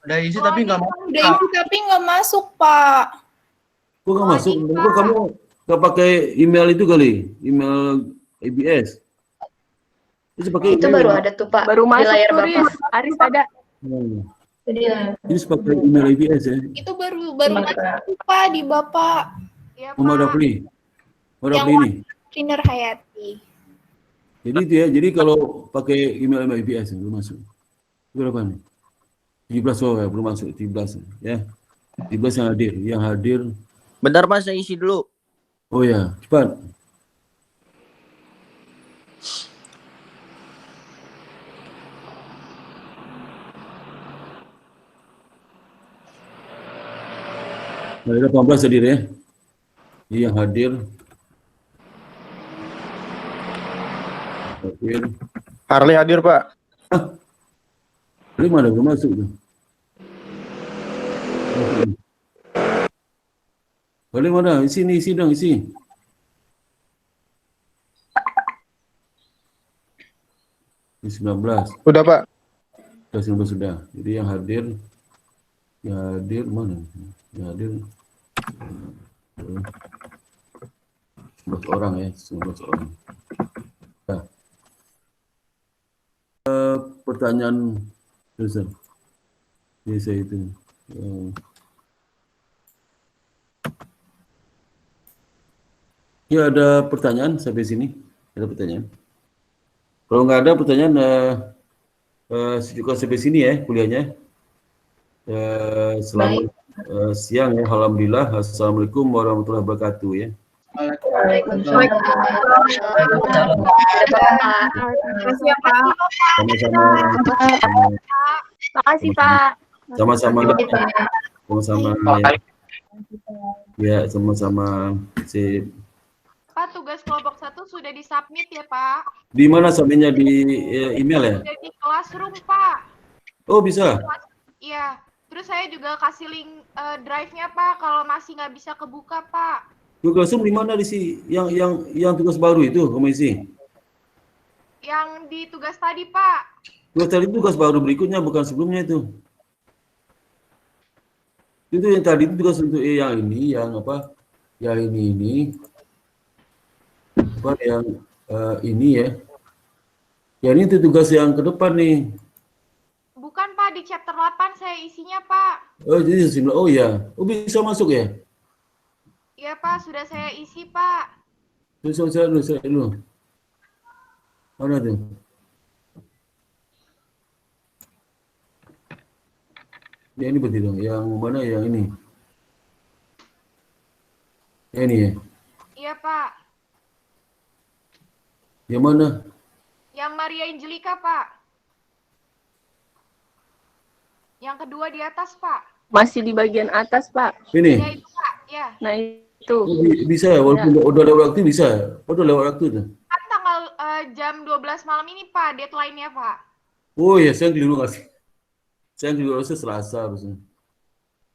udah isi tapi nggak mau. Udah isi tapi nggak masuk, Pak. Kok gak masuk? Kok kamu gak pakai email itu kali? Email ABS? Terus pakai Itu email baru apa? ada tuh, Pak. Baru Di masuk layar tuh, Bapak. Aris ada. Terus pakai email ABS ya? Itu baru masuk, Pak, di Bapak. Iya, Muhammad Rafli. Muhammad Rafli ini. Trainer Hayati. Jadi itu ya, jadi kalau pakai email ABS belum masuk. Itu berapa nih? 17 ya, belum masuk 17 ya. 17 yang hadir. Bentar, Pak, saya isi dulu. Oh ya, cepat. Ada 18 hadir ya. Yang hadir. Harley hadir, Pak. Dari mana belum masuk tuh? Balik mana? Isi dong. Isi. Ini 19. Udah, Pak. Sudah 19 sudah. Jadi yang hadir mana? Yang hadir 19 orang ya, 19 orang. Nah. Pertanyaan Ustaz. Bisa itu. Ya ada pertanyaan sampai sini? Ada pertanyaan? Kalau nggak ada pertanyaan, cukup sampai sini ya kuliahnya. Selamat siang ya, alhamdulillah. Assalamualaikum warahmatullahi wabarakatuh ya. Waalaikumsalam. Makasih ya, Pak. Sama-sama. Makasih, Pak. Sama-sama. Sama-sama. Ya, sama-sama. Sip. Pak, tugas kelompok 1 sudah disubmit ya, Pak? Di mana submitnya, di email ya? Sudah di Classroom, Pak. Oh, bisa. Iya. Terus saya juga kasih link drive-nya, Pak, kalau masih nggak bisa kebuka, Pak. Tugas di mana di si yang tugas baru itu kamu isi? Yang di tugas tadi, Pak. Tugas tadi tugas baru berikutnya, bukan sebelumnya itu. Itu yang tadi itu tugas untuk yang ini, yang apa? Yang ini. Apa yang ini ya? Ya ini tuh tugas yang ke depan nih. Bukan Pak, di chapter 8 saya isinya Pak. Oh jadi oh ya, oh bisa masuk ya? Iya Pak, sudah saya isi Pak. Saya dulu. Mana tuh? Ya ini berarti dong, yang mana yang ini? Yang ini ya? Iya Pak. Yang mana? Yang Maria Angelika Pak. Yang kedua di atas Pak. Masih di bagian atas, Pak. Ya Ini? itu Pak, ya. Nah, itu. Oh, bisa ya, walaupun udah lewat waktu bisa. Udah lewat waktu tuh. Kan tanggal jam 12 malam ini Pak, deadline-nya Pak. Oh ya, saya keliru ngasih. Saya keliru harusnya Selasa harusnya.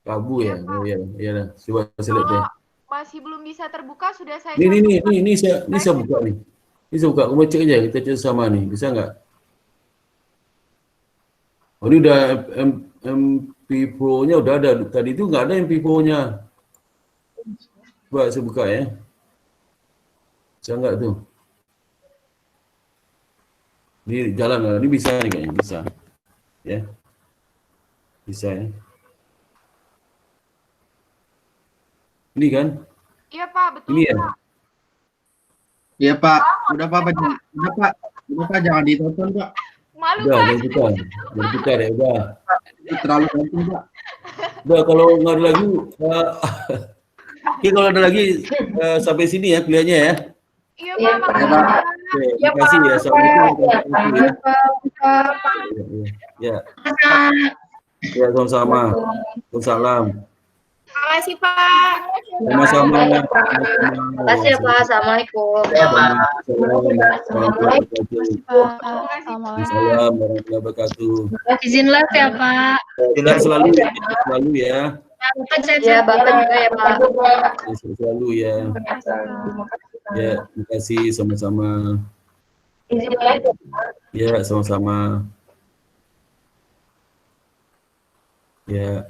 Rabu ya. Oh iya, iya. Coba saya lihat deh. Kalau masih belum bisa terbuka, sudah saya Ini saya buka nih. Ini saya buka, kamu cek aja, kita cek sama nih, bisa nggak? Oh ini udah MP Pro-nya udah ada, tadi itu nggak ada MP Pro-nya. Coba saya buka ya. Bisa nggak tuh? Ini jalan, ini bisa nih kayaknya, bisa. Ya. Bisa ya. Ini kan? Iya Pak, betul Ini ya? Pak. Iya Pak, udah Pak, jangan ditonton Pak. Malu Udah, Pak. jangan putar ya, udah. Terlalu penting Pak. Udah, kalau nggak ada lagi, oke, kalau ada lagi sampai sini ya kuliahnya ya. Iya Iya, Pak, Pak. makasih. Oke, terima kasih ya. Assalamualaikum. Ya, ya, sama-sama. Waalaikumsalam. Makasih Pak. Sama-sama. Terima kasih ya Pak. Assalamualaikum. Waalaikumsalam warahmatullahi wabarakatuh. Izin live ya, Pak. Tidak selalu ya. Bapak chat Ya, Bapak juga ya Pak. Selalu ya. Ya, terima kasih sama-sama. Ya, sama-sama. Ya.